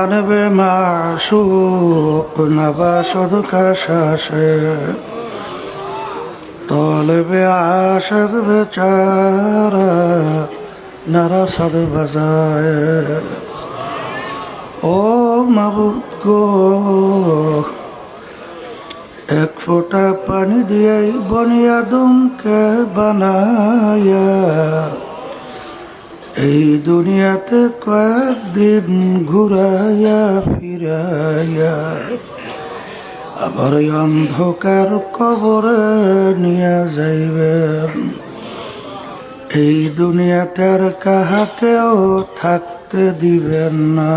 জানবে মাশুক নবাসদ কাশাসে তলবে আশদ বেচারা নারাসাদ বাজায়। ও মাবুদ গো, এক ফোঁটা পানি দিয়েই বনি আদমকে বানায়া এই দুনিয়াতে কয়েকদিন ঘুরাইয়া ফিরাইয়া আবার অন্ধকার কবরে নিয়ে যাইবেন। এই দুনিয়াতে আর কাহাকেও থাকতে দিবেন না।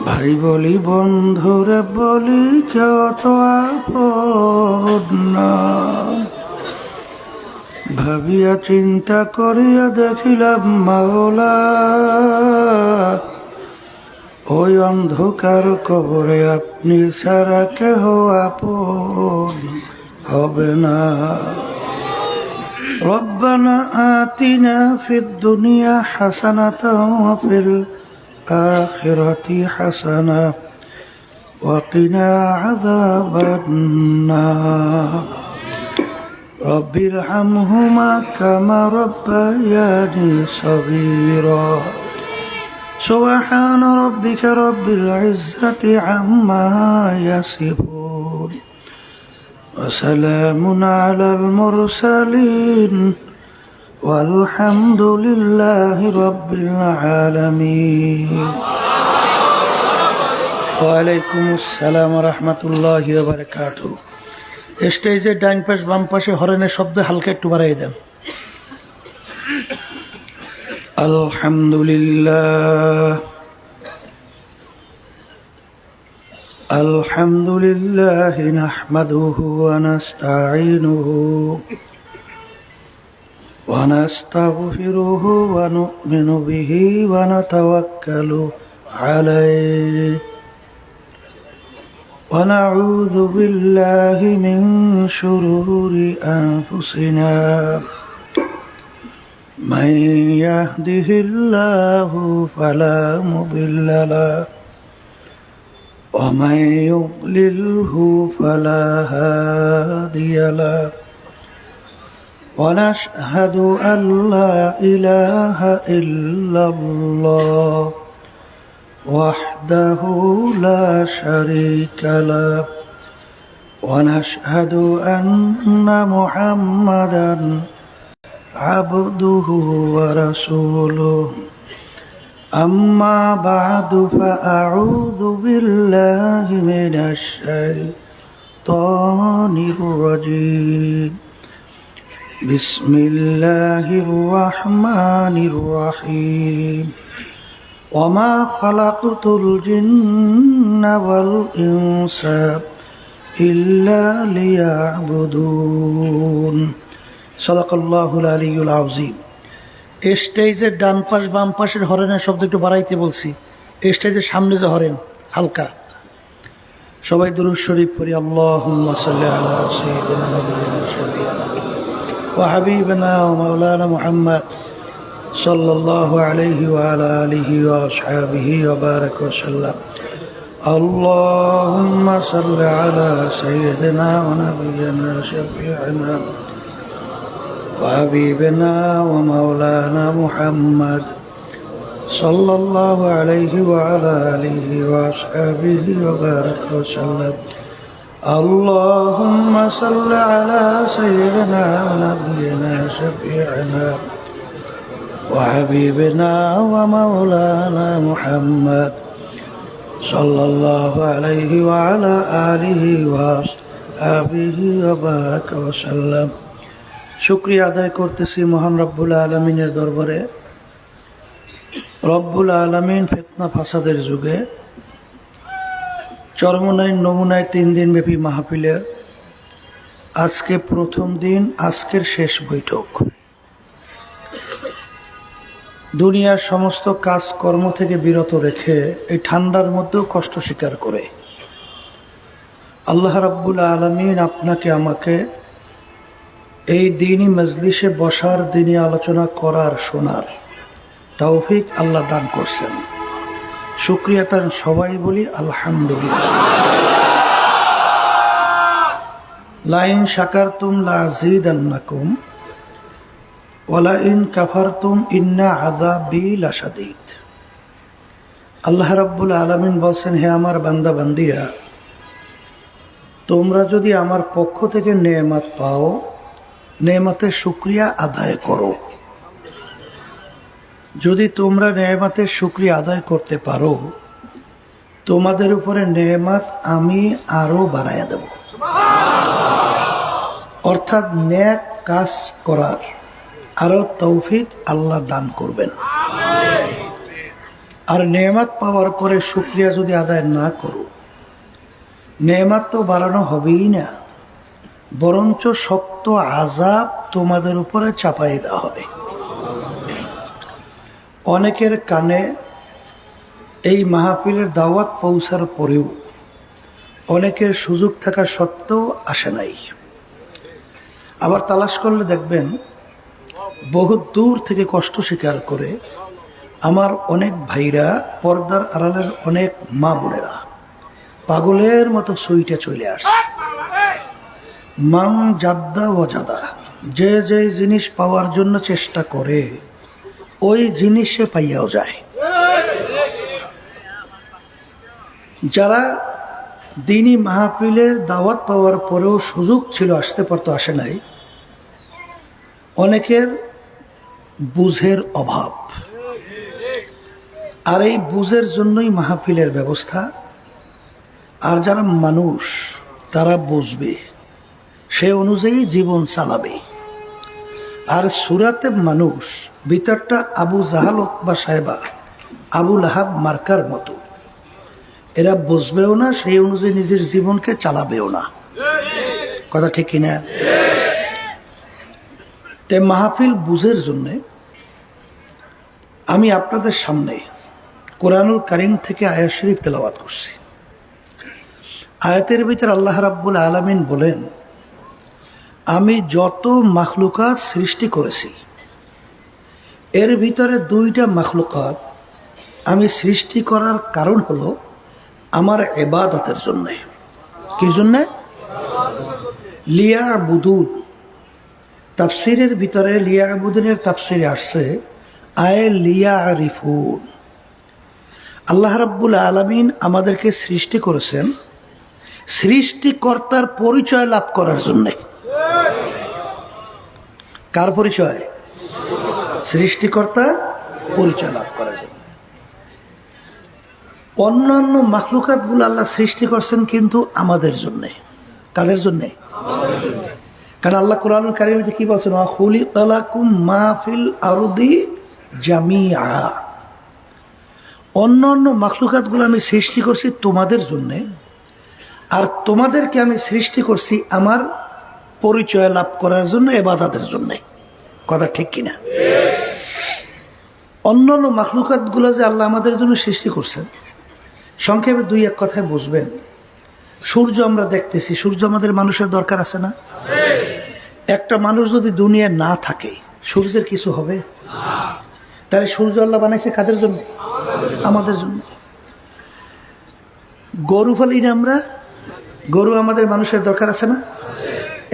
ভাই বলি বন্ধুরে বলি কেউ তো আপন না। ভাবিয়া চিন্তা করিয়া দেখিলাম মাওলা, ওই অন্ধকার কবরে আপনি ছাড়া কেহ আপন হবে না। রব্বানা আতিনা ফিদ দুনিয়া হাসানাতাও ওয়া ফিল আখিরাতি হাসানা ওয়া কিনা আযাবান নার। রব্বি রহমহুমা কামা রব্বায়ানি সগীরা। সুবহান রাব্বিকা রব্বিল ইজ্জাতি আম্মা ইয়াসিফুন ওয়া সালামুন আলাল মুরসালিন ওয়ালহামদুলিল্লাহি রাব্বিল আলামিন। ওয়া আলাইকুমুস সালাম ওয়া রাহমাতুল্লাহি ওয়া বারাকাতুহু। স্টেজের ডাইন পাশ বাম পাশে হরেনের শব্দ হালকা একটু বাড়াই দেন। আলহামদুলিল্লাহ আলহামদুলিল্লাহ নাহমাদুহু ওয়া নাস্তাঈনুহু ওয়া নাস্তাগফিরুহু ওয়া নু'মিনু বিহি ওয়া নাতাওয়াক্কালু আলাইহি ونعوذ بالله من شرور أنفسنا من يهده الله فلا مضل له ومن يضلله فلا هادي له ونشهد أن لا إله إلا الله وحده لا شريك له ونشهد أن محمدا عبده ورسوله أما بعد فأعوذ بالله من الشيطان الرجيم بسم الله الرحمن الرحيم وما خلقت الجن والإنس إلا ليعبدون صدق الله العلي العظيم। স্টেজের ডান পাশ বাম পাশের হরেনের শব্দ একটু বাড়াইতে বলছি। স্টেজের সামনে যে হরেন হালকা, সবাই দুরূদ শরীফ পড়ি। আল্লাহুম্মা সাল্লি আলা সাইয়্যিদিনা নাবিয়িনা শাফিঈনা ওয়া হাবিবিনা ওয়া মাওলানা মুহাম্মদ সাল্লাল্লাহু আলাইহি ওয়া আলা আলিহি ওয়া আসহাবিহি ওয়া বারাক ওয়া সাল্লাম। আল্লাহুম্মা সাল্লি আলা সাইয়্যিদিনা ওয়া নাবিয়িনা শাফিঈনা ওয়া হাবিবিনা ওয়া মাওলানা মুহাম্মদ সাল্লাল্লাহু আলাইহি ওয়া আলা আলিহি ওয়া আসহাবিহি ওয়া বারাক ওয়া সাল্লাম। আল্লাহুম্মা সাল্লি আলা সাইয়্যিদিনা ওয়া নাবিয়িনা শাফিঈনা وحبيبنا ومولانا محمد صلى الله عليه وعلى آله وصحبه وبارك وسلم। শুকরিয়া আদায় করতেছি মহান রব্বুল আলামিনের দরবারে। রব্বুল আলামিন ফিতনা ফাসাদের যুগে চরমনাই নমুনায় 3 দিন ব্যাপী মাহফিলের আজকে প্রথম দিন, আজকের শেষ বৈঠক। দুনিয়ার সমস্ত কাজকর্ম থেকে বিরত রেখে এই ঠান্ডার মধ্যেও কষ্ট স্বীকার করে আল্লাহ রাব্বুল আলামিন আপনাকে আমাকে এই দিনই মজলিসে বসার, দিনই আলোচনা করার, শোনার তৌফিক আল্লাহ দান করছেন। শুকরিয়া তার সবাই বলি আলহামদুলিল্লাহ। লাইন শাকারতুম লাযীদান্নাকুম ওয়ালা ইন কাফারতুম ইন্না আযাবি লাশাদীদ। আল্লাহ রাব্বুল আলামিন বলছেন, হে আমার বান্দা বান্দিরা, তোমরা যদি আমার পক্ষ থেকে নেয়ামত পাও, নেয়ামতের শুকরিয়া আদায় করো। যদি তোমরা নেয়ামতের শুকরিয়া আদায় করতে পারো, তোমাদের উপরে নেয়ামত আমি আরো বাড়াইয়া দেব। অর্থাৎ নেক কাজ করার আরো তৌফিক আল্লাহ দান করবেন। আর নেয়ামত পাওয়ার পরে শুকরিয়া যদি আদায় না করো, নেয়ামত তো বাড়ানো হবেই না, বরঞ্চ শক্ত আযাব তোমাদের উপরে চাপাই দেওয়া হবে। অনেকের কানে এই মাহফিলের দাওয়াত পৌঁছার পরেও অনেকের সুযোগ থাকা সত্ত্বেও আসে নাই। আবার তালাশ করলে দেখবেন বহু দূর থেকে কষ্ট স্বীকার করে আমার অনেক ভাইরা, পর্দার আড়ালের অনেক মা বোনেরা পাগলের মতো সুইটে চলে আসে। মান জাদ্দা ওয়াজাদা, যে যে জিনিস পাওয়ার জন্য চেষ্টা করে ওই জিনিস সে পাইয়াও যায়। যারা দিনী মাহফিলের দাওয়াত পাওয়ার পরেও সুযোগ ছিল আসতে পারতো, আসে নাই, অনেকের বুঝের অভাব। আর এই বুঝের জন্যই মাহফিলের ব্যবস্থা। আর যারা মানুষ তারা বুঝবে, সে অনুযায়ী জীবন চালাবে। আর সুরাতে মানুষ ভিতরটা আবু জাহাল বা সাহেবা, আবু লাহাব মার্কার মতো, এরা বুঝবেও না, সেই অনুযায়ী নিজের জীবনকে চালাবেও না। কথা ঠিক কিনা? তে মাহফিল বুঝের জন্যে আমি আপনাদের সামনে কোরআনুল কারীম থেকে আয়াত শরীফ তেলাওয়াত করছি। আয়াতের ভিতর আল্লাহ রাব্বুল আলামিন বলেন, আমি যত মাখলুকাত সৃষ্টি করেছি এর ভিতরে দুইটা মাখলুকাত আমি সৃষ্টি করার কারণ হলো আমার ইবাদতের জন্যে। কি জন্যে? লিয়াবুদুন। তাফসিরের ভিতরে লিয়াবুদুনের তাফসিরে আসছে আয় লিয়ারিফুন। আল্লাহ রাব্বুল আলামিন আমাদেরকে সৃষ্টি করেছেন সৃষ্টিকর্তার পরিচয় লাভ করার জন্যে। কার পরিচয়? সৃষ্টিকর্তার পরিচয় লাভ করার জন্য। অন্যান্য মাখলুকাতগুলো আল্লাহ সৃষ্টি করছেন কিন্তু আমাদের জন্যে। কাদের জন্যে? কারণ আল্লাহ কোরআনুল কারীমে কি বলছেন? ওয়া খুলিকালাকুম মা ফিল আরদি জামিআ। অন্যান্য মাখলুকাতগুলো আমি সৃষ্টি করছি তোমাদের জন্যে, আর তোমাদেরকে আমি সৃষ্টি করছি আমার পরিচয় লাভ করার জন্য, ইবাদতের জন্য। কথা ঠিক কিনা? অন্যান্য মাখলুকাতগুলো যে আল্লাহ আমাদের জন্য সৃষ্টি করছেন, সংক্ষেপে দুই এক কথায় বুঝবেন। সূর্য আমরা দেখতেছি, সূর্য আমাদের মানুষের দরকার আছে না? একটা মানুষ যদি দুনিয়ায় না থাকে সূর্যের কিছু হবে? তাহলে সূর্য আল্লাহ বানাইছে কাদের জন্য? আমাদের জন্য। গরু ফালি না আমরা, গরু আমাদের মানুষের দরকার আছে না?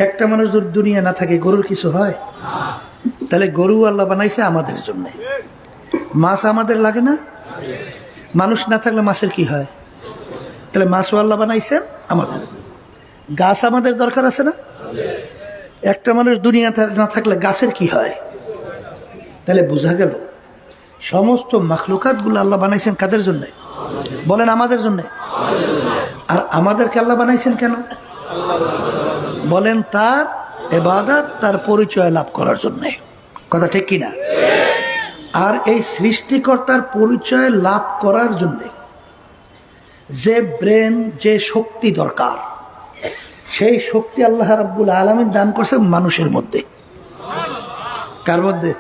একটা মানুষ যদি দুনিয়া না থাকে গরুর কিছু হয়? তাহলে গরু আল্লাহ বানাইছে আমাদের জন্য। মাছ আমাদের লাগে না? মানুষ না থাকলে মাছের কি হয়? তাহলে মাছও আল্লাহ বানাইছেন আমাদের। গাছ আমাদের দরকার আছে না? একটা মানুষ দুনিয়া না থাকলে গাছের কি হয়? তাহলে বোঝা গেল সমস্ত মাখলুকাতগুলো আল্লাহ বানাইছেন কাদের জন্য? বলেন আমাদের জন্য। আর আমাদেরকে আল্লাহ বানাইছেন কেন? বলেন তার ইবাদত, তার পরিচয় লাভ করার জন্য। কথা ঠিক কিনা? আর এই সৃষ্টিকর্তার পরিচয় লাভ করার জন্য যে ব্রেন, যে শক্তি দরকার, সেই শক্তি আল্লাহ রাব্বুল আলামিন দান করছে মানুষের মধ্যে। কার মধ্যে?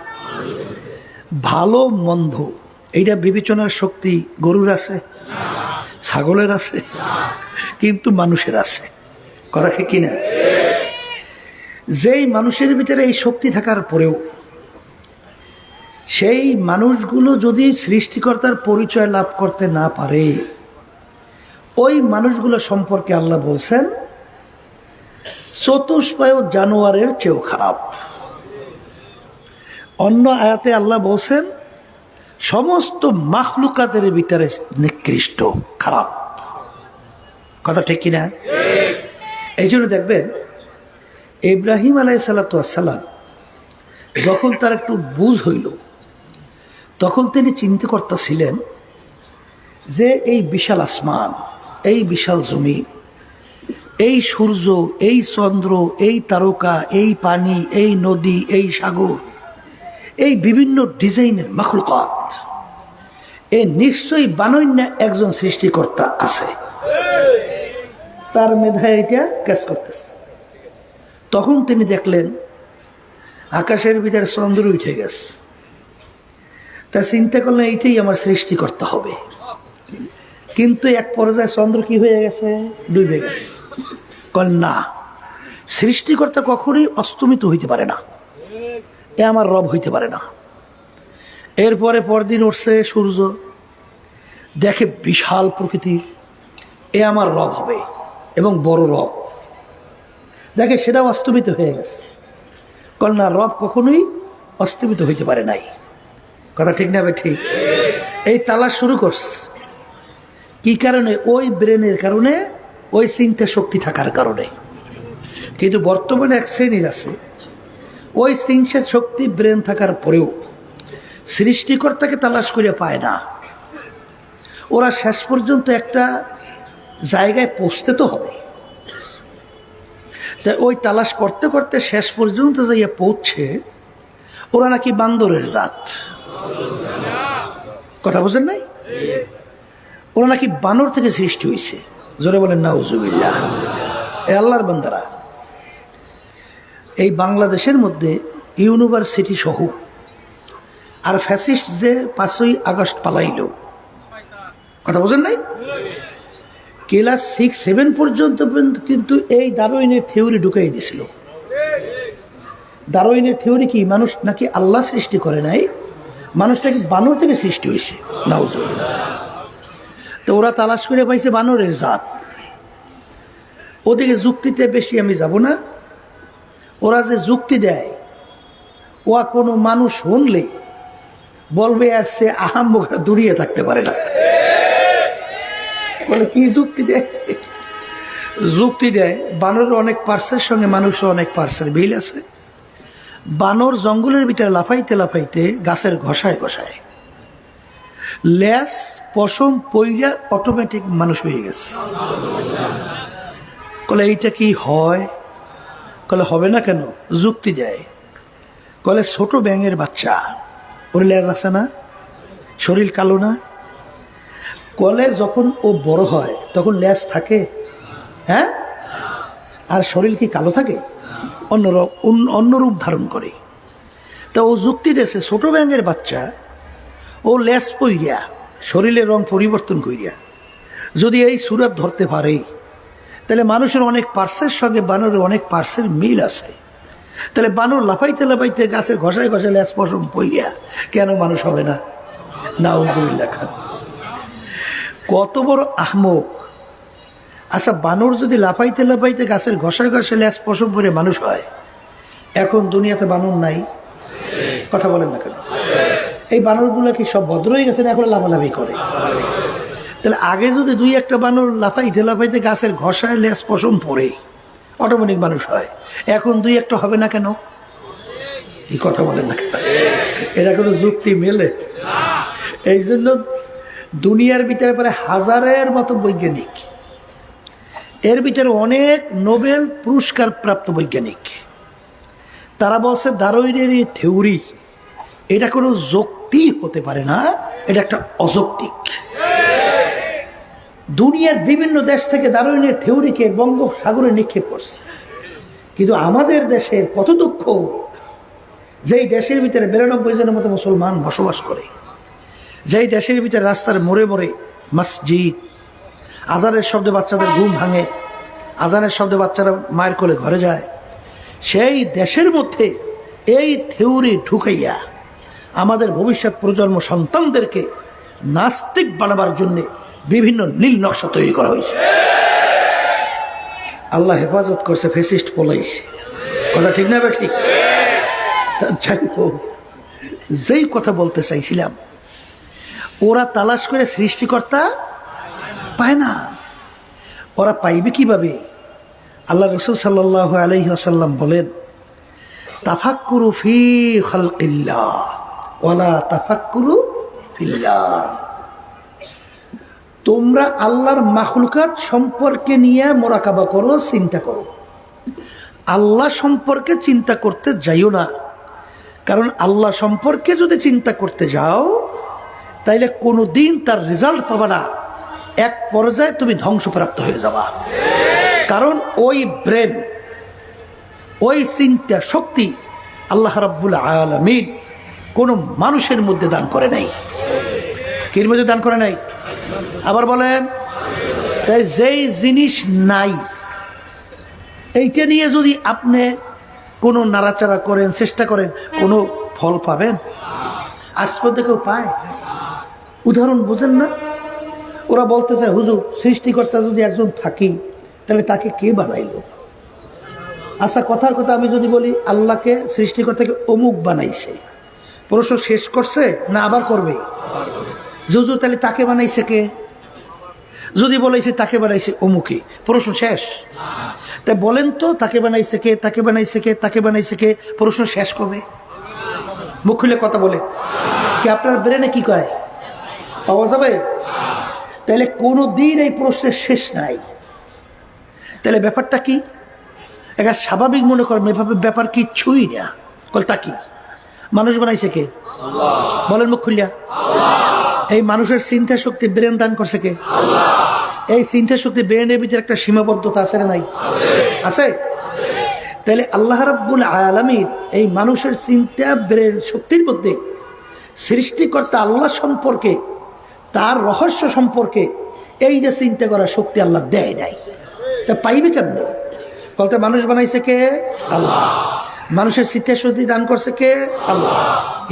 ভালো মন্দ এইটা বিবেচনার শক্তি গরুর আছে, ছাগলের আছে, কিন্তু মানুষের আছে। কথা ঠিক কিনা? যেই মানুষের ভিতরে এই শক্তি থাকার পরেও সেই মানুষগুলো যদি সৃষ্টিকর্তার পরিচয় লাভ করতে না পারে, ওই মানুষগুলো সম্পর্কে আল্লাহ বলছেন চতুষ্পায় জানোয়ারের চেয়েও খারাপ। অন্য আয়াতে আল্লাহ বলছেন সমস্ত মাখলুকাতের ভিতরে নিকৃষ্ট, খারাপ। কথা ঠিক কিনা? এই জন্য দেখবেন ইব্রাহিম আলাইহিসসালাম যখন তার একটু বুঝ হইল, তখন তিনি চিন্তা করতেছিলেন যে এই বিশাল আসমান, এই বিশাল জমিন, এই সূর্য, এই চন্দ্র, এই তারকা, এই পানি, এই নদী, এই সাগর, এই বিভিন্ন ডিজাইনের মাখলুকাত, এ নিশ্চয়ই বানন্য একজন সৃষ্টিকর্তা আছে। তার মেধায় এটা কাজ করতেছে। তখন তিনি দেখলেন আকাশের ভিতরে চন্দ্র উঠে গেছে। তা চিন্তা করলেন এইটাই আমার সৃষ্টিকর্তা হবে। কিন্তু এক পর্যায়ে চন্দ্র কি হয়ে গেছে? ডুবে গেছে। কল না, সৃষ্টিকর্তা কখনোই অস্তমিত হইতে পারে না, এ আমার রব হইতে পারে না। এরপরে পরদিন উঠছে সূর্য, দেখে বিশাল প্রকৃতির, এ আমার রব হবে এবং বড় রব। দেখে সেটাও অস্তমিত হয়ে গেছে। কল না, রব কখনোই অস্তমিত হইতে পারে নাই। কথা ঠিক না ভাই? ঠিক। এই তালাশ শুরু করছে কি কারণে? ওই ব্রেনের কারণে, ওই চিন্তা শক্তি থাকার কারণে। কিন্তু বর্তমানে এক শ্রেণীর আছে, ওই চিন্তা শক্তি ব্রেন থাকার পরেও সৃষ্টিকর্তাকে তালাশ করে পায় না। ওরা শেষ পর্যন্ত একটা জায়গায় পৌঁছতে তো হবে, তাই ওই তালাশ করতে করতে শেষ পর্যন্ত যাইয়া পৌঁছে ওরা নাকি বান্দরের জাত। কথা বুঝেন নাই? ওরা নাকি বানর থেকে সৃষ্টি হয়েছে। জোরে বলেন নাউজুবিল্লাহ। এ আল্লাহর বান্দারা, এই বাংলাদেশের মধ্যে ইউনিভার্সিটি সহ আর ফ্যাসিস্ট যে 5ই আগস্ট পালাইল, কথা বুঝেন নাই? ক্লাস 6-7 পর্যন্ত কিন্তু এই ডারউইনের থিওরি ঢুকাই দিছিল। ডারউইনের থিওরি কি? মানুষ নাকি আল্লাহ সৃষ্টি করে নাই, মানুষ নাকি বানর থেকে সৃষ্টি হয়েছে। নাউজুবিল্লাহ। তো ওরা তালাশ করে পাইছে বানরের জাত। ওদিকে যুক্তিতে বেশি আমি যাব না। ওরা যে যুক্তি দেয়, ওয়া কোনো মানুষ শুনলে বলবে আর সে আহাম্মকরা দূরিয়ে থাকতে পারে না। বলে কি যুক্তি দেয়? যুক্তি দেয় বানরের অনেক পার্সের সঙ্গে মানুষের অনেক পার্সের মিল আছে। বানর জঙ্গলের ভিতরে লাফাইতে লাফাইতে গাছের ঘষায় ঘষায় লেস পশম পইরা অটোমেটিক মানুষ হয়ে গেছে। কলে এইটা কি হয়? কলে হবে না কেন? যুক্তি দেয়। কলে ছোট ব্যাঙের বাচ্চা, ওর লেজ আছে না, শরীর কালো না? কলে যখন ও বড় হয় তখন লেজ থাকে, হ্যাঁ? আর শরীর কি কালো থাকে? অন্য রূপ ধারণ করে। তা ও যুক্তি দিয়েছে ছোট ব্যাঙের বাচ্চা ও লেজ পইয়া শরীরের রং পরিবর্তন করিয়া যদি এই সুরাত ধরতে পারে, তাহলে মানুষের অনেক পার্সের সঙ্গে বানরের অনেক পার্সের মিল আছে। তাহলে বানর লাফাইতে লাফাইতে গাছের ঘষায় ঘষায় লেজ পশম পইয়া কেন মানুষ হবে না? নাউজুবিল্লাহ খান। কত বড় আহমক! আচ্ছা, বানর যদি লাফাইতে লাফাইতে গাছের ঘষায় ঘষায় লেজ পশম পরে মানুষ হয়, এখন দুনিয়াতে বানর নাই? কথা বলেন না কেন? এই বানরগুলো কি সব ভদ্র হয়ে গেছে না এখন লাফালাফি করে? তাহলে আগে যদি 2-1টা বানর লাফাইতে লাফাইতে গাছের ঘষায় লেজ পশম পরে অটোমেটিক মানুষ হয়, এখন 2-1টা হবে না কেন? এই কথা বলেন না কেন? এরা কোনো যুক্তি মেলে? এই জন্য দুনিয়ার ভিতরে প্রায় 1000-এর মতো বৈজ্ঞানিক, এর ভিতরে অনেক নোবেল পুরস্কার প্রাপ্ত বৈজ্ঞানিক, তারা বলছে ডারউইনের এই থিওরি এটা কোনো যুক্তি হতে পারে না, এটা একটা অযৌক্তিক। দুনিয়ার বিভিন্ন দেশ থেকে ডারউইনের থিওরিকে বঙ্গোপসাগরে নিক্ষেপ করছে। কিন্তু আমাদের দেশের কত দুঃখ, যেই দেশের ভিতরে 92% মতো মুসলমান বসবাস করে, যেই দেশের ভিতরে রাস্তার মোড়ে মোড়ে মসজিদ, আজানের শব্দে বাচ্চাদের ঘুম ভাঙে, আজানের শব্দে বাচ্চারা মায়ের কোলে ঘরে যায়, সেই দেশের মধ্যে এই থিওরি ঢুকাইয়া আমাদের ভবিষ্যৎ প্রজন্ম সন্তানদেরকে নাস্তিক বানাবার জন্য বিভিন্ন নীল নকশা তৈরি করা হয়েছে। আল্লাহ হেফাজত করছে, ফেসিস্ট পলাইছে। কথা ঠিক না? ঠিক। যাই হোক, যেই কথা বলতে চাইছিলাম, ওরা তালাশ করে সৃষ্টিকর্তা পায় না। ওরা পাইবে কিভাবে? আল্লাহ রাসূল সাল্লাল্লাহু আলাইহি ওয়াসাল্লাম বলেন, তাফাক্কুরু ফি খালকিল্লাহ ওয়ালা তাফাক্কুরু ফিল্লাহ। তোমরা আল্লাহর মাখলুকাত সম্পর্কে নিয়ে মোরাকাবা করো, চিন্তা করো। আল্লাহ সম্পর্কে চিন্তা করতে যাইও না, কারণ আল্লাহ সম্পর্কে যদি চিন্তা করতে যাও তাইলে কোনোদিন তার রেজাল্ট পাবা না। এক পর্যায়ে তুমি ধ্বংসপ্রাপ্ত হয়ে যাবা। কারণ ওই ব্রেন, ওই চিন্তা শক্তি আল্লাহ রাব্বুল আলামিন কোন মানুষের মধ্যে দান করে নাই। কির মধ্যে দান করে নাই? আবার বলেন, তাই যেই জিনিস নাই এইটা নিয়ে যদি আপনি কোনো নাড়াচাড়া করেন, চেষ্টা করেন, কোনো ফল পাবেন? আজ পর্যন্ত কেউ পায়? উদাহরণ বোঝেন না? ওরা বলতে চায়, হুজুর সৃষ্টিকর্তা যদি একজন থাকি তাহলে তাকে কে বানাইলো? আচ্ছা, কথার কথা আমি যদি বলি আল্লাহকে সৃষ্টিকর্তাকে অমুক বানাইছে, প্রশ্ন শেষ করছে না আবার করবে? হুজুর তাহলে তাকে বানাইছে কে? যদি বলেছে তাকে বানাইছে অমুকে, প্রশ্ন শেষ? তাই বলেন তো, তাকে বানাইছে কে, তাকে বানাইছে কে, তাকে বানাইছে কে, প্রশ্ন শেষ করবে? মুখ খুলে কথা বলে কি আপনার ব্রেনে কি কয় পাওয়া যাবে? তাহলে কোনো দিন এই প্রশ্নের শেষ নাই। তাহলে ব্যাপারটা কি? একটা স্বাভাবিক মনে করেন, এভাবে ব্যাপার কিচ্ছুই না। তা কি? মানুষ বানাইছে কে? বলেন মুখ খুলিয়া। এই মানুষের চিন্তা শক্তি ব্রেন দান করছে কে? এই চিন্তা শক্তি ব্রেনের ভিতরে একটা সীমাবদ্ধতা আছে না নাই? আছে। তাহলে আল্লাহ রাব্বুল আলামিন এই মানুষের চিন্তা ব্রেন শক্তির মধ্যে সৃষ্টিকর্তা আল্লাহ সম্পর্কে, তার রহস্য সম্পর্কে এই যে চিন্তা করার শক্তি আল্লাহ দেয় নাই। পাইবে কেমনে? বলতে মানুষ বানাইছে কে? আল্লাহ। মানুষের চিন্তা শক্তি দান করছে কে? আল্লাহ।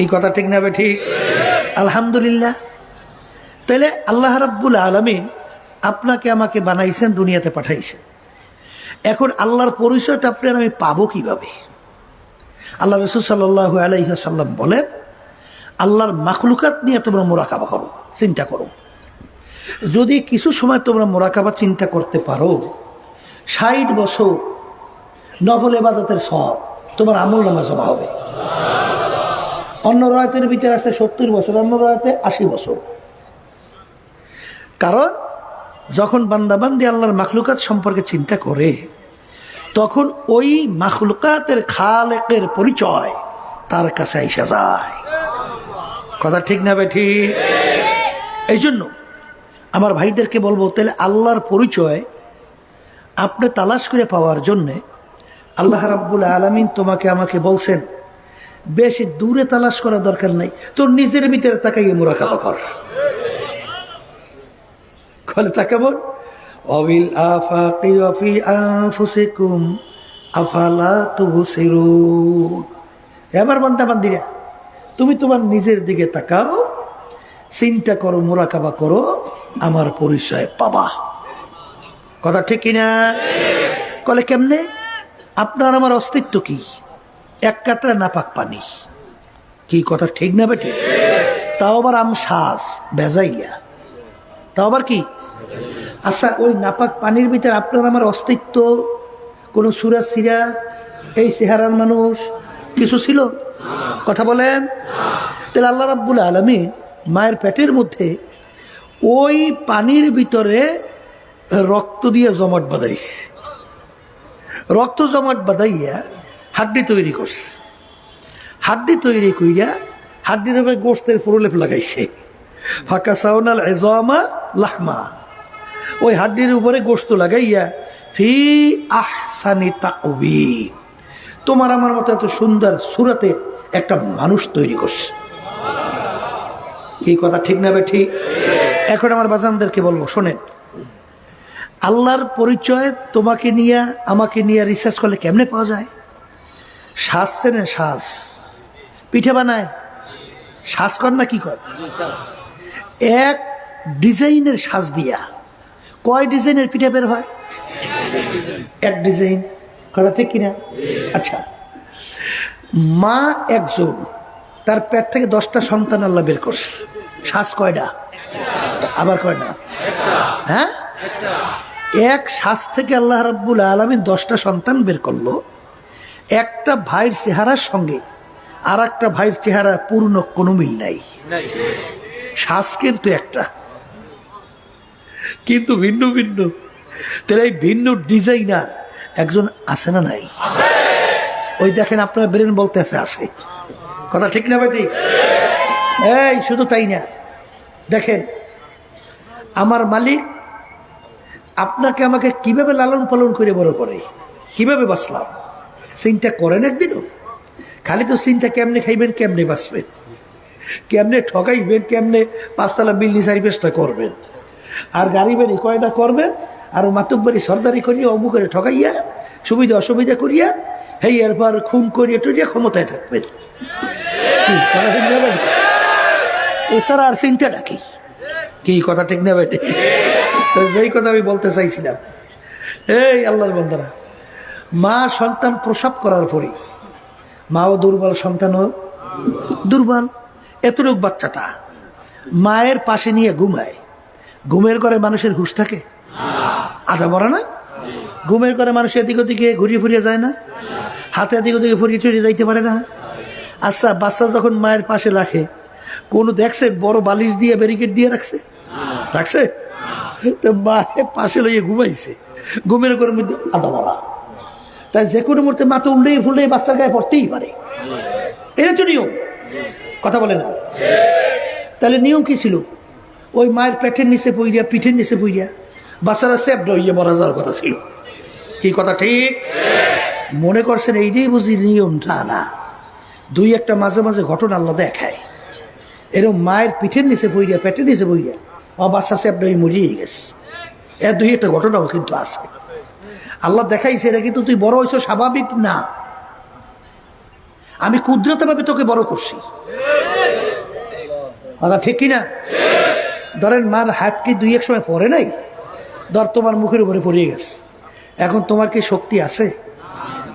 এই কথা ঠিক না? ঠিক। আলহামদুলিল্লাহ। তাহলে আল্লাহ রাব্বুল আলামিন আপনাকে আমাকে বানাইছেন, দুনিয়াতে পাঠাইছেন। এখন আল্লাহর পরিচয়টা আপনার আমি পাবো কিভাবে? আল্লাহ রাসূল সাল্লাল্লাহু আলাইহি ওয়াসাল্লাম বলেন, আল্লাহর মাখলুকাত নিয়ে তোমরা মোরাকাবা করো, চিন্তা করো। যদি কিছু সময় তোমরা মোরাকাবা চিন্তা করতে পারো, 60 বছর নফল ইবাদতের সওয়াব তোমার আমলনামায় জমা হবে। অন্য রায়াতের ভিতরে আছে 70 বছর, অন্য রায়াতে 80 বছর। কারণ যখন বান্দাবান্দি আল্লাহর মাখলুকাত সম্পর্কে চিন্তা করে, তখন ওই মাখলুকাতের খালেকের পরিচয় তার কাছে আইসা যায়। কথা ঠিক না ঠিক? এই জন্য আমার ভাইদেরকে বলবো, তাহলে আল্লাহর পরিচয় আপনি তালাশ করে পাওয়ার জন্যে আল্লাহ রাব্বুল আলামিন তোমাকে আমাকে বলছেন, বেশি দূরে তালাশ করার দরকার নাই, তোর নিজের ভিতরে তাকাইয়ে মুরাকাবা কর। কলে তাকাবো, অবিল আফাকি ওয়া ফি আনফুসিকুম আফালা তুবসিরুন। এবার বান্দা বান্দিরা, তুমি তোমার নিজের দিকে তাকাও, চিন্তা করো, মুরাকাবা করো, আমার পরিচয় পাবা। কথা ঠিক কিনা? কলে কেমনে? আপনার আমার অস্তিত্ব কি? এক কাতরা নাপাক পানি। কি কথা ঠিক না বেটে? তাও আবার আমশ্বাস বেজাইয়া, তাও আবার কি? আচ্ছা, ওই নাপাক পানির ভিতরে আপনার আমার অস্তিত্ব, কোন সুরাত সিরাত, এই চেহারার মানুষ কিছু ছিল? কথা বলেন। তাহলে আল্লাহ রাব্বুল আলামিন মায়ের পেটের মধ্যে ওই পানির ভিতরে রক্ত দিয়ে জমাট বাঁধাইছে। রক্ত জমাট বাঁধাইয়া হাড্ডি তৈরি করছে। হাড্ডি তৈরি কইরা হাড্ডির উপরে গোশতের প্রলেপ লাগাইছে। ফাঁকা সাউনাল ইজামা লাহমা, ওই হাড্ডির উপরে গোশত লাগাইয়া ফি আহসানি তাকওয়িম, তোমার আমার মতো এত সুন্দর সুরাতে একটা মানুষ তৈরি করছে। কি কথা ঠিক না ঠিক? এখন আমার বাজানদেরকে বলবো, শোনেন, আল্লাহর পরিচয় তোমাকে নিয়ে আমাকে নিয়ে রিসার্চ করলে কেমনে পাওয়া যায়? শ্বাস চেনে? শ্বাস পিঠে বানায়, সাজ কর না কি কর? এক ডিজাইনের সাজ দিয়া কয় ডিজাইনের পিঠা বের হয়? এক ডিজাইন। কথা ঠিক কিনা? আচ্ছা, মা একজন, তার পেট থেকে 10টা সন্তান আল্লাহ বের করছে, সাজ কয়টা? আবার কয়টা? হ্যাঁ, এক সাজ থেকে আল্লাহ রাব্বুল আলামিন 10টা সন্তান বের করলো। একটা ভাইয়ের চেহারার সঙ্গে আর একটা ভাইয়ের চেহারা পূর্ণ কোনো মিল নাই। শ্বাস কিন্তু একটা, কিন্তু ভিন্ন ভিন্ন। তাহলে এই ভিন্ন ডিজাইনার একজন আছে না নাই? ওই দেখেন আপনার ব্রেন বলতে আছে। কথা ঠিক না ভাই? ঠিক। এই শুধু তাই না, দেখেন আমার মালিক আপনাকে আমাকে কিভাবে লালন পালন করে বড় করে, কিভাবে বাঁচলাম চিন্তা করেন একদিনও? খালি তো চিন্তা কেমনে খাইবেন, কেমনে বাঁচবেন, কেমনে ঠকাইবেন, কেমনে 5তলা বিল্ডিং 4-5টা করবেন, আর গাড়ি বাড়ি কয়টা করবেন, আর মাতুকবাড়ি সর্দারি করিয়া অমুকের ঠকাইয়া সুবিধা অসুবিধা করিয়া হেই এরপর খুন করিয়া টরিয়া ক্ষমতায় থাকবেন। এছাড়া আর চিন্তাটা কি? কি কথা ঠিক না বেটে? যেই কথা আমি বলতে চাইছিলাম, এই আল্লাহর বান্দারা, মা সন্তান প্রসব করার পরে মাও দুর্বল, সন্তানও দুর্বল। এতটুক বাচ্চাটা মায়ের পাশে নিয়ে ঘুমায়। ঘুমের ঘরে মানুষের হুঁশ থাকে? আধা মরা না? ঘুমের ঘরে মানুষ এদিক ওদিকে ঘুরিয়ে ফুরিয়ে যায় না? হাতে এদিক ওদিকে ফুরিয়ে টুরিয়ে যাইতে পারে না? আচ্ছা, বাচ্চা যখন মায়ের পাশে রাখে, কোনো দেখছে বড় বালিশ দিয়ে ব্যারিকেড দিয়ে রাখছে? তো মায়ের পাশে লইয়ে ঘুমাইছে, ঘুমের ঘরের মধ্যে আধা মরা। তাই যে কোনো মুহূর্তে মাথা উল্লেই ফুললেই বাচ্চার গায়ে পড়তেই পারে। এটা তো নিয়ম। কথা বলে না? তাহলে নিয়ম কি ছিল? ওই মায়ের পেটের নিচে পইয়া, পিঠের নিচে পইয়া বাচ্চারা সেপডা হইয়া মরা যাওয়ার কথা ছিল। কি কথা ঠিক? মনে করছেন এইটাই বুঝি নিয়মটা? না, দুই একটা মাঝে মাঝে ঘটনা আল্লাহ দেখায়। এরকম মায়ের পিঠের নিচে পইয়া, পেটের নিচে পইয়া আমার বাচ্চা সেপডা হয়ে মরিয়ে গেছে। এর দুই একটা ঘটনাও কিন্তু আছে। আল্লাহ দেখাইছে এটা কিন্তু তুই বড় হইছ স্বাভাবিক না, আমি কুদরতে ভাবে তোকে বড় করছি। কথা ঠিক কিনা? ধরেন মার হাত কি দুই এক সময় পরে নাই? ধর তোমার মুখের উপরে পড়িয়ে গেছে, এখন তোমার কি শক্তি আছে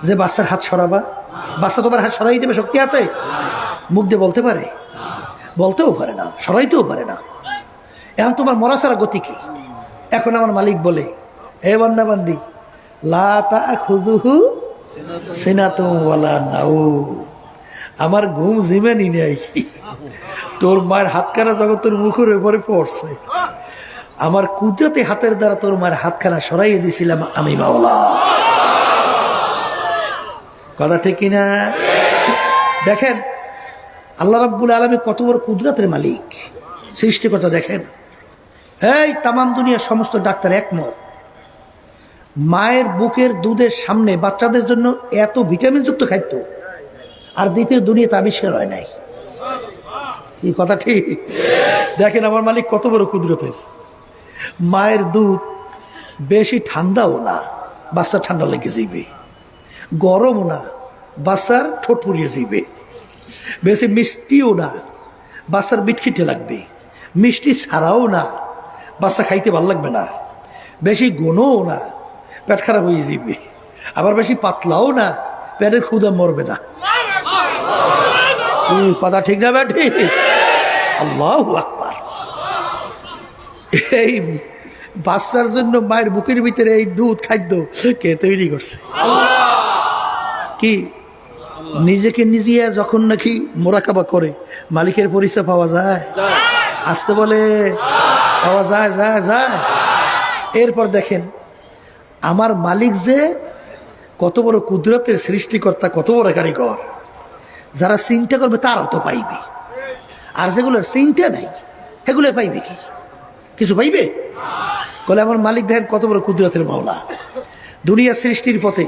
যে বাচ্চার হাত সরাবা? বাচ্চা তোমার হাত সরাই দেবে শক্তি আছে? মুখ দিয়ে বলতে পারে? বলতেও পারে না, সরাইতেও পারে না। এখন তোমার মরা ছাড়া গতি কি? এখন আমার মালিক বলে, এ বান্দা বান্দি, লা তাখুযুহু সিনাতুন ওয়ালা নাউম, আমার ঘুম জিমেনি নাই। তোর মায়ের হাতখানা যখন তোর মুখের উপরে পড়ছে, আমার কুদরতি হাতের দ্বারা তোর মায়ের হাতখানা সরাইয়ে দিয়েছিলাম আমি মাওলা। কথা ঠিক কিনা? দেখেন আল্লাহ রাব্বুল আলামিন কত বড় কুদরতের মালিক, সৃষ্টিকর্তা। দেখেন এই তামাম দুনিয়ার সমস্ত ডাক্তার একমত, মায়ের বুকের দুধের সামনে বাচ্চাদের জন্য এত ভিটামিনযুক্ত খাদ্য আর দ্বিতীয় দুনিয়াতে আবিষ্কার হয় নাই। এই কথা ঠিক? দেখেন আমার মালিক কত বড় কুদরতের। মায়ের দুধ বেশি ঠান্ডাও না, বাচ্চা ঠান্ডা লেগে যাইবে, গরমও না, বাচ্চার ঠোঁট পুড়িয়ে যাইবে, বেশি মিষ্টিও না, বাচ্চার বিটখিটে লাগবে, মিষ্টি ছাড়াও না, বাচ্চা খাইতে ভালো লাগবে না, বেশি ঘনও না, পেট খারাপ হয়ে যাবে, আবার বেশি পাতলাও না, পেটের ক্ষুধা মরবে না। কথা ঠিক না ব্যাটি? আল্লাহু আকবার। এই বাচ্চার জন্য মায়ের বুকের ভিতরে এই দুধ খাদ্য কে তৈরি করছে? কি নিজেকে নিজে যখন নাকি মোরাকাবা করে মালিকের পরিচয় পাওয়া যায়? আসতে বলে পাওয়া যায়, যায় যায়। এরপর দেখেন আমার মালিক যে কত বড় কুদরতের সৃষ্টিকর্তা, কত বড় কারিগর। যারা চিন্তা করবে তারা তো পাইবে, আর যেগুলোর চিন্তা নাই সেগুলো পাইবে কি? কিছু পাইবে? বলে আমার মালিক দেখেন কত বড় কুদরতের মাওলা। দুনিয়া সৃষ্টির পথে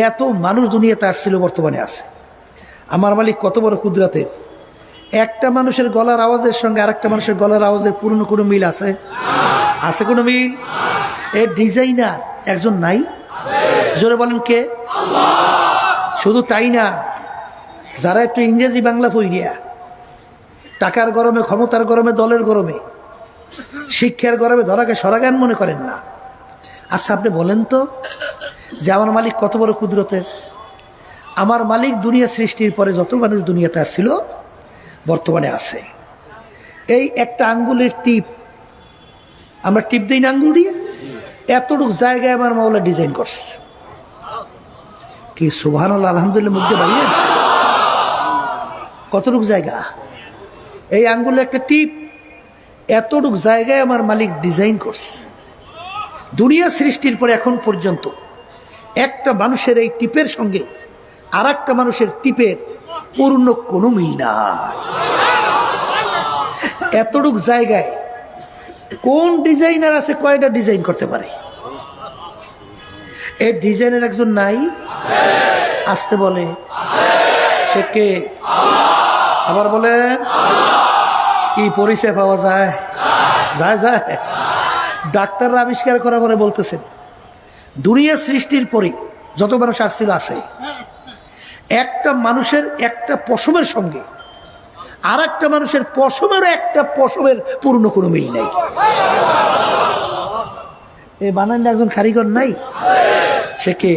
এত মানুষ দুনিয়াতে আসছিল, বর্তমানে আছে। আমার মালিক কত বড় কুদরতের। একটা মানুষের গলার আওয়াজের সঙ্গে আরেকটা মানুষের গলার আওয়াজের পুরনো কোনো মিল আছে? আছে কোনো মিল? এর ডিজাইনার একজন নাই? জোরে বলেন কে? শুধু তাই না, যারা একটু ইংরেজি বাংলা পড়িয়া টাকার গরমে, ক্ষমতার গরমে, দলের গরমে, শিক্ষার গরমে ধরাকে সরাগান মনে করেন না। আচ্ছা আপনি বলেন তো যে আমার মালিক কত বড় কুদরতের। আমার মালিক দুনিয়া সৃষ্টির পরে যত মানুষ দুনিয়াতে আসছিল বর্তমানে আছে। এই একটা আঙ্গুলের টিপ, আমরা টিপ দিই না আঙ্গুল দিয়ে, এতটুকু জায়গায় আমার মাওলা ডিজাইন করছে। কি সুবহানাল্লাহ, আলহামদুলিল্লাহ, মুখ দিয়ে বাড়িয়ে কতটুকু জায়গা, এই আঙ্গুলের একটা টিপ, এতটুকু জায়গায় আমার মালিক ডিজাইন করছে। দুনিয়া সৃষ্টির পরে এখন পর্যন্ত একটা মানুষের এই টিপের সঙ্গে আর একটা মানুষের টিপের পূর্ণ কোনো মিল না। এতটুক জায়গায় কোন ডিজাইনার আছে কয়টা ডিজাইন করতে পারে? এই ডিজাইনের একজন নাই? আসতে বলে সে কে? আবার বলে কি পরিচয় পাওয়া যায়? যায় যায়। ডাক্তাররা আবিষ্কার করার পরে বলতেছেন দুনিয়া সৃষ্টির পরে যত মানুষ আসছিল আছে, একটা মানুষের একটা পশমের সঙ্গে আর একটা মানুষের পশমেরও একটা পশমের পূর্ণ কোনো মিল নাই। এই বানান একজন কারিগর নাই? সে কে?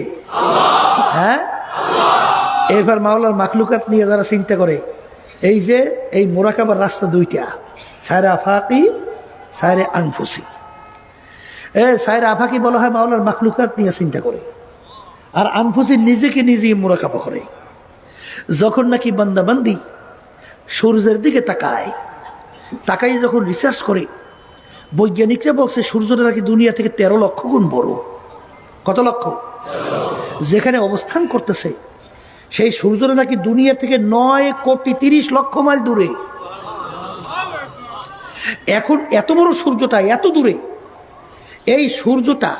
হ্যাঁ, এবার মাওলার মাখলুকাত নিয়ে যারা চিন্তা করে, এই যে এই মোরাকাবার রাস্তা দুইটা, সায়রে আফাকি, সায়রে আনফুসি। সায়রে আফাকি বলা হয় মাওলার মাখলুকাত নিয়ে চিন্তা করে, আর আনফুসি নিজেকে নিজেই মোরাকাবা করে। যখন নাকি বান্দাবান্দি সূর্যের দিকে তাকায়, তাকাই যখন রিসার্চ করে, বৈজ্ঞানিকরা বলছে সূর্যটা নাকি দুনিয়া থেকে 13 লক্ষ গুণ বড়। কত লক্ষ? যেখানে অবস্থান করতেছে সেই সূর্যটা নাকি দুনিয়া থেকে 9,30,00,000 মাইল দূরে। এখন এত বড় সূর্যটা এত দূরে, এই সূর্যটা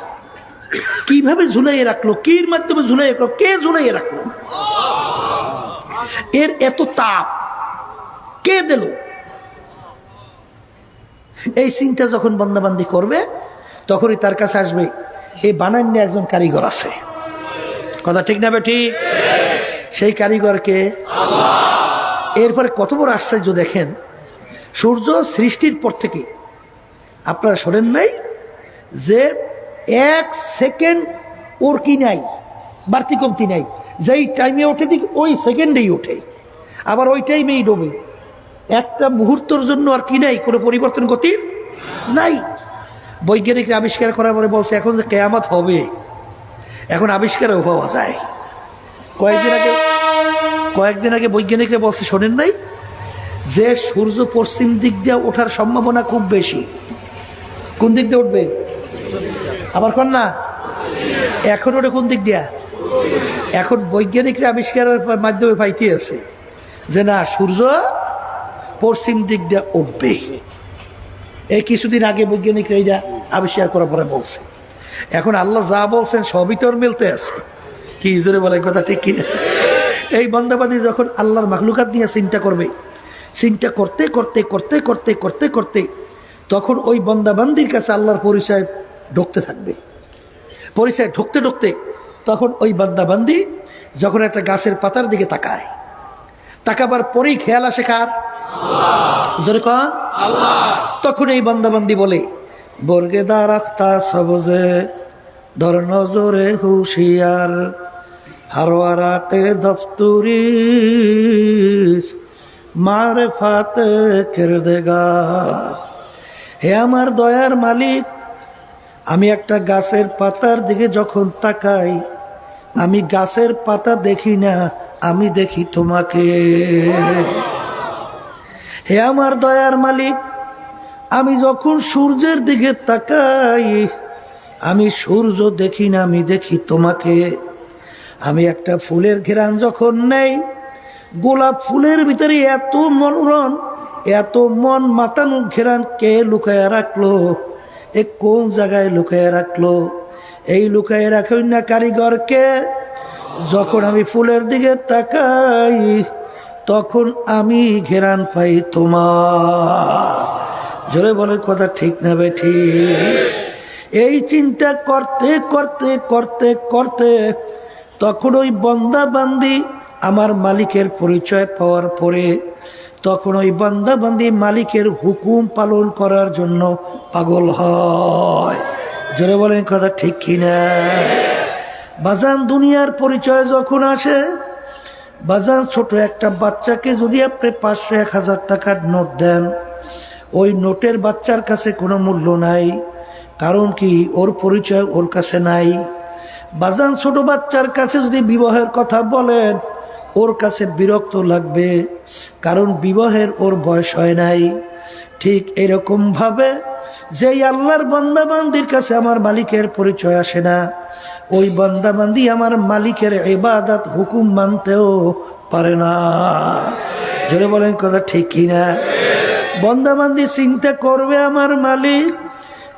কিভাবে ঝুলাইয়ে রাখলো, কির মাধ্যমে ঝুলাইয়ে রাখলো, কে ঝুলাইয়ে রাখলো? এর এত তাপ কে দিল? এই চিন্তা যখন বান্দাবান্দি করবে তখনই তার কাছে আসবে এই বানান্যে একজন কারিগর আছে। কথা ঠিক না বেটি? সেই কারিগরকে এরপরে কত বড় আশ্চর্য দেখেন, সূর্য সৃষ্টির পর থেকে আপনারা শোনেন নাই যে 1 সেকেন্ড ওর কি নাই, বাড়তি কমতি নাই। যেই টাইমে ওঠে ঠিক ওই সেকেন্ডেই ওঠে, আবার ওই টাইমেই ডোবে। একটা মুহূর্তের জন্য আর কি নাই, কোনো পরিবর্তন গতির নাই। বৈজ্ঞানিকরা আবিষ্কার করার পরে বলছে এখন যে কেয়ামত হবে, এখন আবিষ্কারও পাওয়া যায়। কয়েকদিন আগে বৈজ্ঞানিকরা বলছে শোনেন নাই যে সূর্য পশ্চিম দিক দিয়ে ওঠার সম্ভাবনা খুব বেশি। কোন দিক দিয়ে উঠবে? আবার কোন না, এখন ওটা কোন দিক দিয়া? এখন বৈজ্ঞানিকরা আবিষ্কারের মাধ্যমে পাইতে আছে যে না, সূর্য পশ্চিম দিক দিয়ে উঠবে। এই কিছুদিন আগে বৈজ্ঞানিকরা এইটা আবিষ্কার করার পরে বলছে। এখন আল্লাহ যা বলছেন সবই তোর মিলতে আছে। কি জোরে বলে কথা ঠিক কিনা? এই বান্দাবাদী যখন আল্লাহর মাখলুকাত নিয়ে চিন্তা করবে, চিন্তা করতে করতে করতে করতে করতে করতে তখন ওই বান্দাবান্দির কাছে আল্লাহর পরিচয় ঢুকতে থাকবে। পরিচয় ঢুকতে ঢুকতে তখন ওই বান্দাবান্দি যখন একটা গাছের পাতার দিকে তাকায়, তাকাবার পরেই খেয়াল আসে কার? জোরে কন আল্লাহ। তখন এই বান্দাবান্দি বলে বর্গে দারাখতা সবজে ধর নজরে হুশিয়ার হারওয়ারাতে দফতুরি মারেফাতে কিরদেগার। হে আমার দয়ার মালিক, আমি একটা গাছের পাতার দিকে যখন তাকাই, আমি গাছের পাতা দেখি না, আমি দেখি তোমাকে। হে আমার দয়ার মালিক, আমি যখন সূর্যের দিকে তাকাই, আমি সূর্য দেখি না, আমি দেখি তোমাকে। আমি একটা ফুলের ঘেরান যখন নেই, গোলাপ ফুলের ভিতরে এত মনোরম, এত মন মাতানো ঘেরান কে লুকায়া রাখলো? এ কোন জায়গায় লুকায়া রাখলো? এই লুকায়া রাখেন না কারিগরকে। যখন আমি ফুলের দিকে তাকাই তখন আমি ঘেরান পাই তোমার। জোরে বলে কথা ঠিক না বেঠি? এই চিন্তা করতে করতে করতে করতে তখন ওই বান্দা বান্দি আমার মালিকের পরিচয় পাওয়ার পরে তখন ওই বান্দা বান্দি মালিকের হুকুম পালন করার জন্য পাগল হয়। জোরে বলেন কথা ঠিক কিনা? বাজান দুনিয়ার পরিচয় যখন আসে, বাজান ছোট একটা বাচ্চাকে যদি আপনি 500-1000 টাকার নোট দেন, ওই নোটের বাচ্চার কাছে কোনো মূল্য নাই। কারণ কি? ওর পরিচয় ওর কাছে নাই। বাজান ছোট বাচ্চার কাছে যদি বিবাহের কথা বলেন, ওর কাছে বিরক্ত লাগবে, কারণ বিবাহের ওর বয়স হয় নাই। ঠিক এরকম ভাবে যেই আল্লাহর বান্দাবান্দির কাছে আমার মালিকের পরিচয় আসে না, ওই বান্দাবান্দি আমার মালিকের ইবাদত হুকুম মানতেও পারে না। জোরে বলেন কথা ঠিক কিনা? বান্দাবান্দি চিন্তা করবে, আমার মালিক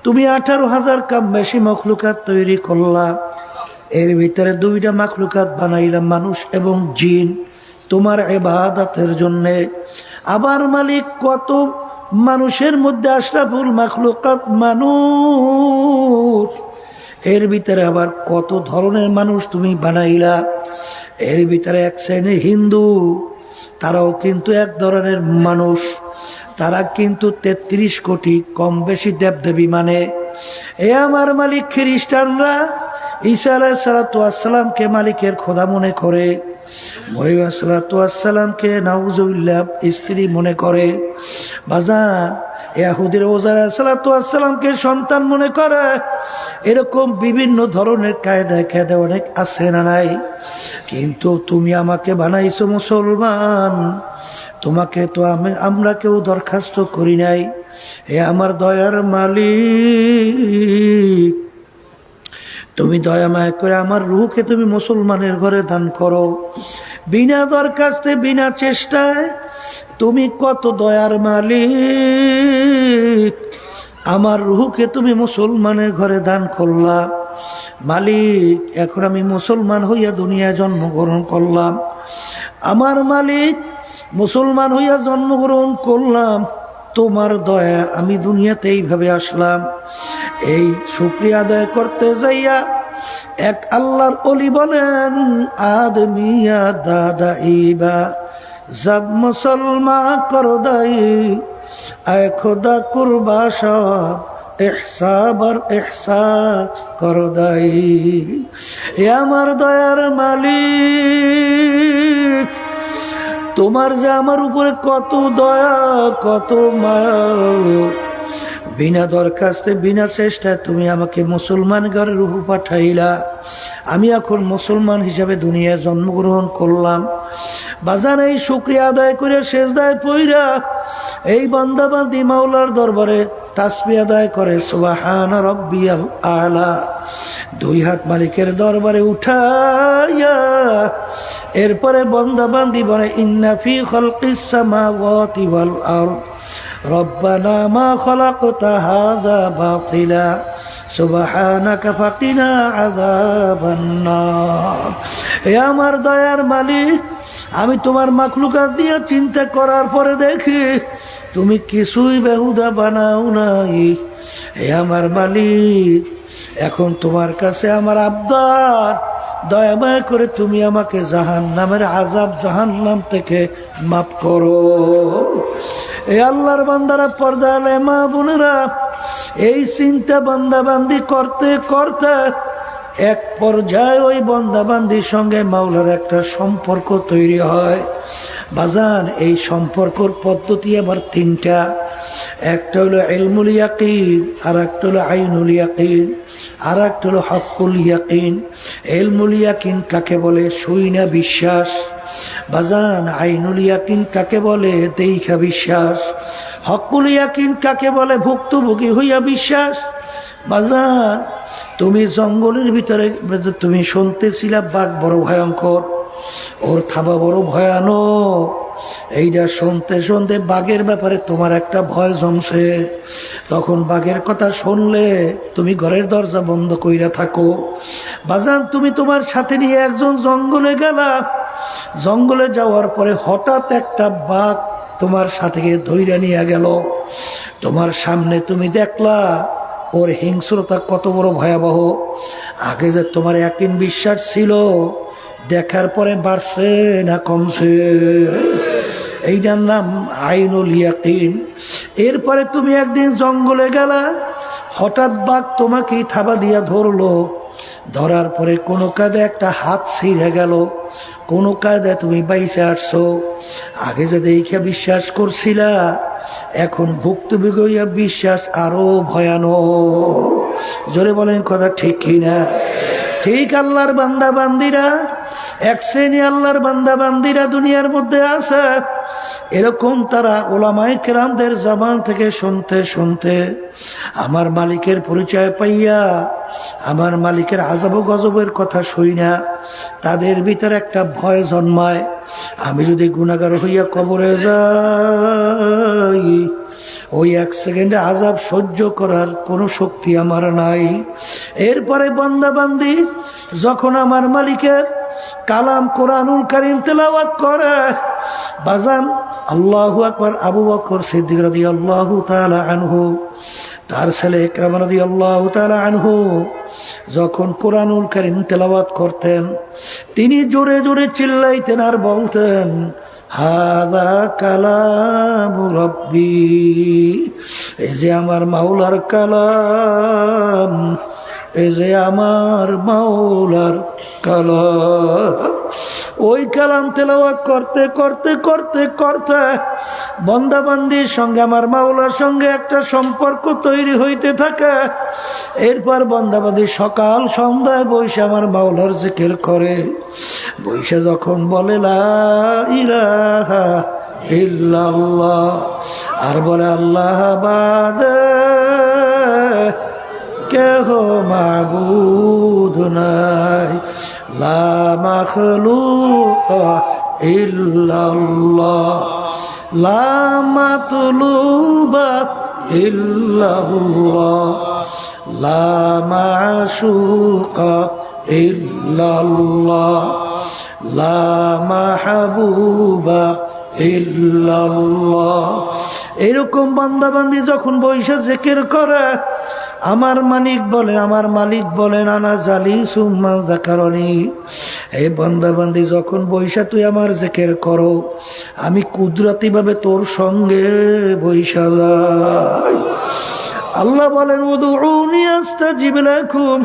তুমি 18,000 কাম বেশি মখলুকাত তৈরি করলা, এর ভিতরে 2টা মখলুকাত বানাইলাম, মানুষ এবং জিন, তোমার ইবাদতের জন্যে। আবার মালিক কত মানুষের মধ্যে আশরাফুল মখলুকাত মানুষ, এর ভিতরে আবার কত ধরনের মানুষ তুমি বানাইলা। এর ভিতরে এক শ্রেণীর হিন্দু, তারাও কিন্তু এক ধরনের মানুষ, তারা কিন্তু 33 কোটি কম বেশি দেবদেবী মানে। এ আমার মালিক খ্রিস্টানরা ঈসা আলাইহিস সালাতু ওয়াস সালামকে মালিকের খোদা মনে করে, মরিয়ম আলাইহিস সালাতু ওয়াস সালামকে নাউজুবিল্লাহ স্ত্রী মনে করে। বাজান ইহুদির ওজার আলাইহিস সালাতু ওয়াস সালামকে সন্তান মনে করে। এরকম বিভিন্ন ধরনের কায়দা কায়দা অনেক আছে না নাই? কিন্তু তুমি আমাকে বানাইছো মুসলমান, তোমাকে তো আমরা কেউ দরখাস্ত করি নাই। এ আমার দয়ার মালিক, তুমি দয়া মায়া করে আমার রূহকে তুমি মুসলমানের ঘরে দান করো। বিনা দরখাস্তে বিনা চেষ্টায় তুমি কত দয়ার মালিক, আমার রূহকে তুমি মুসলমানের ঘরে দান করলা। মালিক এখন আমি মুসলমান হইয়া দুনিয়ায় জন্মগ্রহণ করলাম। আমার মালিক মুসলমান হইয়া জন্মগ্রহণ করলাম, তোমার দয়া আমি দুনিয়াতে এইভাবে আসলাম। এই শুকরিয়া আদায় করতে যাইয়া এক আল্লাহর ওলি বলেন, আদমিয়া দাদা ইবা জব মুসলমা কর দাই, আয় খোদা কুরবা সব ইহসাবার ইহসা কর দাই। এ আমার দয়ার মালিক, তোমার যে আমার উপরে কত দয়া কত মায়া, বিনা দরখাস্তে বিনা চেষ্টায় তুমি আমাকে মুসলমান ঘরে রূহ পাঠাইলা। আমি এখন মুসলমান হিসাবে দুনিয়ায় জন্মগ্রহণ করলাম। বাজান এই শুকরিয়া আদায় করে সেজদায় পইরা এই বান্দা বান্দি মাওলার দরবারে তাসবিহ আদায় করে সুবহান রাব্বিয়াল আলা, 2 হাত মালিকের দরবারে উঠাইয়া এরপরে বান্দা বান্দি বলে, ইন্না ফি খালকিস সামাওয়াতি ওয়াল আরদ রব্বানা মা খালাকতা হাযা বাতিলা সুবহানাকা ফাকিনা আযাবান নার। এ আমার দয়ার মালিক, আমি তোমার মাখলুকাত দিয়ে চিন্তা করার পরে দেখি তুমি কিছুই বেহুদা বানাও নাই। এ আমার মালিক, এখন তোমার কাছে আমার আবদার, দয়াময় করে তুমি আমাকে জাহান্নামের আযাব, জাহান্নাম থেকে মাফ করো। এই আল্লাহর বান্দারা, পর্দা আলে মা বোনেরা, এই চিন্তা বান্দাবান্দি করতে করতে এক পর্যায়ে ওই বান্দাবান্দির সঙ্গে মাওলার একটা সম্পর্ক তৈরি হয়। বাজান এই সম্পর্কর পদ্ধতি আবার 3টা। একটা হলো ইলমুল ইয়াকিন, আর একটা হলো আইনুল ইয়াকিন, আর একটা হলো হকুল ইয়াকিন। ইলমুল ইয়াকিন কাকে বলে? শুইনা বিশ্বাস। বাজান আইনুল ইয়াকিন কাকে বলে? দেখা বিশ্বাস। হকুল ইয়াকিন কাকে বলে? ভুক্তভোগী হইয়া বিশ্বাস। বাজান তুমি জঙ্গলের ভিতরে তুমি শুনতেছিলা বাঘ বড় ভয়ঙ্কর, ওর থাবা বড় ভয়ানক। এইটা শুনতে শুনতে বাঘের ব্যাপারে তোমার একটা ভয় জমছে। তখন বাঘের কথা শুনলে তুমি ঘরের দরজা বন্ধ কইরা থাকো। বাজান তুমি তোমার সাথে নিয়ে একজন জঙ্গলে গেলা। জঙ্গলে যাওয়ার পরে হঠাৎ একটা বাঘ তোমার সাথে ধইরা নিয়ে গেল। তোমার সামনে তুমি দেখলা ওর হিংস্রতা কত বড় ভয়াবহ। আগে যে তোমার ইয়াকিন বিশ্বাস ছিল, দেখার পরে বাড়ছে না কমছে? এইটার নাম আইনুল ইয়াকিন। এরপরে তুমি একদিন জঙ্গলে গেলা, হঠাৎ বাঘ তোমাকেই থাবা দিয়া ধরলো, ধরার পরে কোনো কায়দে একটা হাত ছিঁড়ে গেল, কোনো কায়দায় তুমি বাইসে আসছো। আগে যে দেখে বিশ্বাস করছিলা, এখন ভুক্তভোগী হইয়া বিশ্বাস আরো ভয়ানক। জোরে বলেন কথা ঠিক কিনা? ঠিক। আল্লাহর বান্দা বান্দিরা, এক শ্রেণী আল্লাহর বান্দা বান্দিরা দুনিয়ার মধ্যে আছে এরকম, তারা ওলামায়ে কেরামদের জবান থেকে শুনতে শুনতে আমার মালিকের পরিচয় পাইয়া, আমার মালিকের আযাব ও গজবের কথা শুই না, তাদের ভিতরে একটা ভয় জন্মায়, আমি যদি গুনাহগার হইয়া কবরে যাই, ওই এক সেকেন্ডে আযাব সহ্য করার কোনো শক্তি আমার নাই। এরপরে বান্দা বান্দি যখন আমার মালিকের কালাম কোরআনুল কারীম তেলাওয়াত করে, বাজান আল্লাহু আকবার, আবু বকর সিদ্দিক রাদিয়াল্লাহু তাআলা আনহু, তার ছেলে ইকরাম রাদিয়াল্লাহু তাআলা আনহু যখন কোরআনুল কারীম তেলাওয়াত করতেন, তিনি জোরে জোরে চিল্লাইতেন আর বলতেন, হাযা কালামু রাব্বি, এই যে আমার মাওলার কালাম, এই যে আমার মাওলার কালাম। ওই কালাম তেলাওয়াত করতে করতে করতে করতে বান্দাবান্দির সঙ্গে আমার মাওলার সঙ্গে একটা সম্পর্ক তৈরি হইতে থাকে। এরপর বান্দাবান্দি সকাল সন্ধ্যায় বসে আমার মাওলার জিকির করে, বসে যখন বলে লা ইলাহা ইল্লাল্লাহ, আর বলে আল্লাহ বাদে কেহ মাবুদ নাই, লা মাখলুক ইল্লাল্লাহ, লা মাতলুবা ইল্লাল্লাহ, লা মাশুক ইল্লাল্লাহ, লা মাহবুবা ইল্লাল্লাহ। এরকম বান্দাবান্দি যখন বৈশা জিকির করে, আমার মালিক বলেন, আমার মালিক বলেন, আনা জালি সুম্মা যাকারনি, এই বান্দাবান্দি যখন বৈশা তুই আমার জিকির করো, আমি কুদরতি ভাবে তোর সঙ্গে বৈশা যাই। আল্লাহ বলেন, উদউনি আস্তাজিব লাকুম,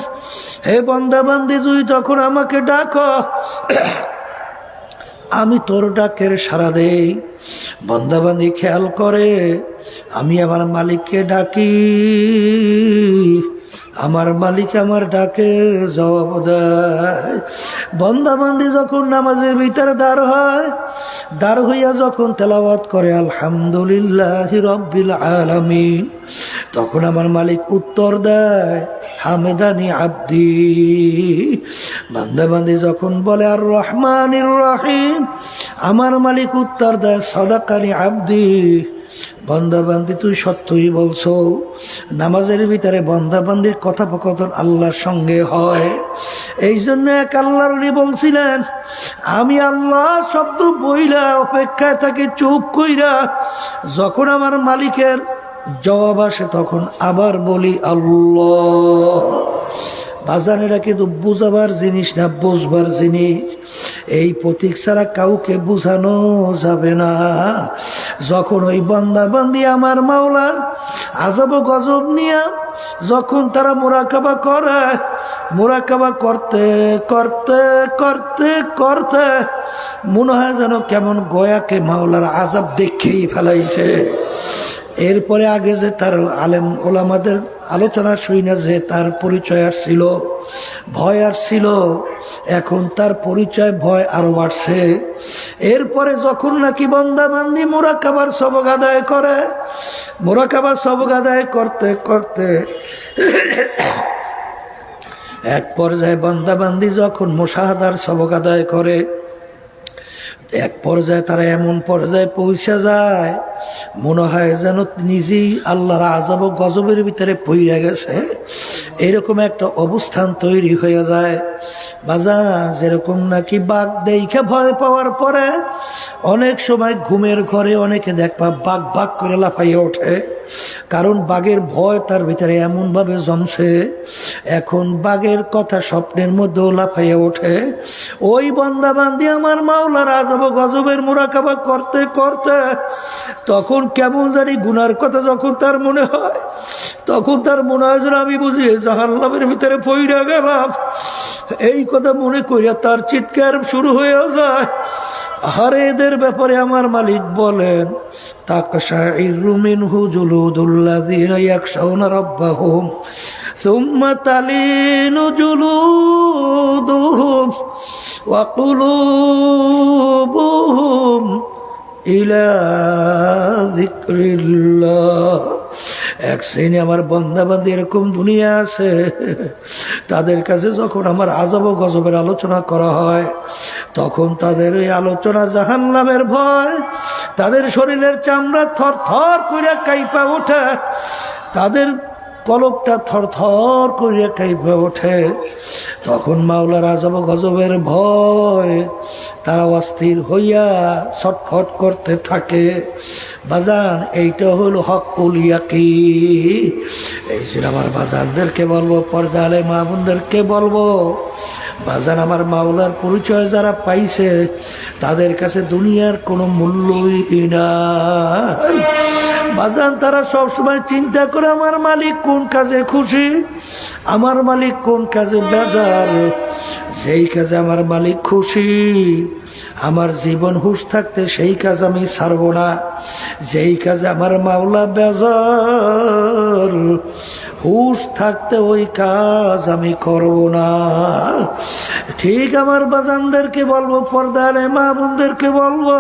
হে বান্দাবান্দি তুই তখন আমাকে ডাকো, আমি তোর ডাকের সাড়া দেই। বান্দাবান্দি খেয়াল করে, আমি আমার মালিককে ডাকি, আমার মালিক আমার ডাকে জবাব দেয়। বান্দাবান্দি যখন নামাজের ভিতরে দাঁড় হয়, দাঁড় হইয়া যখন তেলাওয়াত করে আলহামদুলিল্লাহি রাব্বিল আলামিন, তখন আমার মালিক উত্তর দেয় হামেদানি আব্দি। বান্দাবান্দি যখন বলে আর রহমানির রহিম, আমার মালিক উত্তর দেয় সাদাকানি আব্দি। বান্দাবান্দি তুই সত্যই বলছো। নামাজের ভিতরে বান্দাবান্দির কথোপকথন আল্লাহর সঙ্গে হয়। এই জন্য এক আল্লাহর ওলি বলছিলেন, আমি আল্লাহ শব্দ বইলা অপেক্ষায় থাকি চুপ কইরা, যখন আমার মালিকের জবাব আসে তখন আবার বলি আল্লাহ। বাজানেরা কিন্তু বুঝাবার জিনিস না, বুঝবার জিনিস। এই প্রতীক ছাড়া কাউকে বুঝানো যাবে না। যখন ওই বান্দাবান্দি আমার মাওলার আযাব গজব নিয়া যখন তারা মুরাকাবা করে, মুরাকাবা করতে করতে করতে করতে মনে হয় যেন কেমন গয়াকে মাওলার আযাব দেখেই ফেলাইছে। এরপরে আগে যে তার আলেম ওলামাদের আলোচনা শুই না, যে তার পরিচয় আসছিল, ভয় আসছিল, এখন তার পরিচয় ভয় আরো বাড়ছে। এরপরে যখন নাকি বান্দাবান্দি মুরাকাবার সবক আদায় করে, মুরাকাবার সবক আদায় করতে করতে এক পর্যায়ে বান্দাবান্দি যখন মুশাহাদার সবক আদায় করে, এক পর্যায়ে তারা এমন পর্যায়ে পৌঁছে যায় মনে হয় যেন নিজেই আল্লাহর আযাব ও গজবের ভিতরে পইড়া গেছে। এরকম একটা অবস্থান তৈরি হয়ে যায়। বাজার যেরকম নাকি বাঘ দেখে ভয় পাওয়ার পরে অনেক সময় ঘুমের ঘরে অনেকে দেখবা বাঘ বাঘ করে লাফাইয়ে ওঠে, কারণ বাঘের ভয় তার ভিতরে এমনভাবে জমছে, এখন বাঘের কথা স্বপ্নের মধ্যেও লাফাইয়ে ওঠে। ওই বান্দা বান্দি আমার মাওলার আযাব গজবের মুরাকাবা করতে করতে তখন কেমন জানি গুনার কথা যখন তার মনে হয়, তখন তার মনে হয় যেন আমি বুঝি জাহান্নামের ভিতরে পইড়া গেলাম। এই কথা মনে করিয়া তার চিৎকার শুরু হয়ে যায়। আরে এদের ব্যাপারে আমার মালিক বলেন, তাকশাইরু মিনহু জুলুদুল্লাযীনা ইয়াখশাউনা রাব্বাহুম সুম্মা তালিনু জুলুদুহুম ওয়া কুলুবুহুম ইলা যিকরিল্লাহ। এক শ্রেণী আমার বান্দাবান্দি এরকম দুনিয়া আছে, তাদের কাছে যখন আমার আযাব ও গজবের আলোচনা করা হয় তখন তাদের এই আলোচনা জাহান্নামের ভয়, তাদের শরীরের চামড়া থর থর করে কাঁপা ওঠে, তাদের কলবটা থর থর করে কাঁপা ওঠে। তখন মাওলার আযাব ও গজবের ভয় তারা অস্থির হইয়া ছটফট করতে থাকে। বাজান, এইটা হলো হকুল ইয়াকিন। এই যে আমার বাজানদেরকে বলবো, পর্দা আলে মা বোনদেরকে বলবো, বাজান আমার মাওলার পরিচয় যারা পাইছে তাদের কাছে দুনিয়ার কোনো মূল্যই নাই। বাজান, তারা সবসময় চিন্তা করে আমার মালিক কোন কাজে খুশি, আমার মালিক কোন কাজে বেজার। যেই কাজে আমার মালিক খুশি, আমার জীবন হুঁশ থাকতে সেই কাজ আমি ছাড়ব না। যেই কাজে আমার মাওলা বেজার, হুঁশ থাকতে ওই কাজ আমি করব না। ঠিক আমার বাজানদেরকে বলবো, পর্দা আলে মা বোনদেরকে বলবো,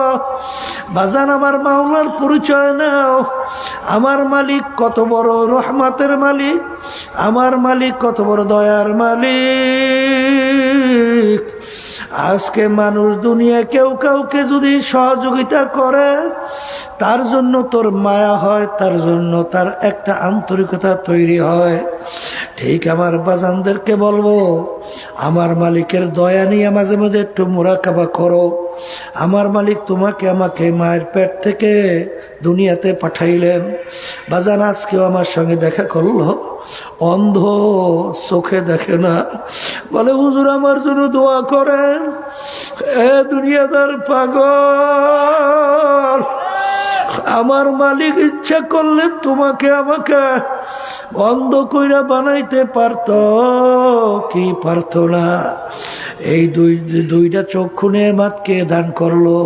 বাজান আমার মাওলার পরিচয় নাও। আমার মালিক কত বড় রহমতের মালিক, আমার মালিক কত বড় দয়ার মালিক। আজকে মানুষ দুনিয়া কেউ কাউকে যদি সহযোগিতা করে, তার জন্য তোর মায়া হয়, তার জন্য তার একটা আন্তরিকতা তৈরি হয়। ঠিক আমার বাজানদেরকে বলবো, আমার মালিকের দয়া নিয়ে মাঝে মাঝে একটু মুরাকাবা করো। আমার মালিক তোমাকে আমাকে মায়ের পেট থেকে দুনিয়াতে পাঠাইলেন। বাজান, আজকেও আমার সঙ্গে দেখা করলো, অন্ধ, চোখে দেখে না, বলে হুজুর আমার জন্য দোয়া করেন। এ দুনিয়াদার পাগল, আমার মালিক ইচ্ছা করলে তোমাকে আমাকে অন্ধ কইরা বানাইতে পারত কি পারত না? এই দুইটা চক্ষু নেমাতকে দান করলো।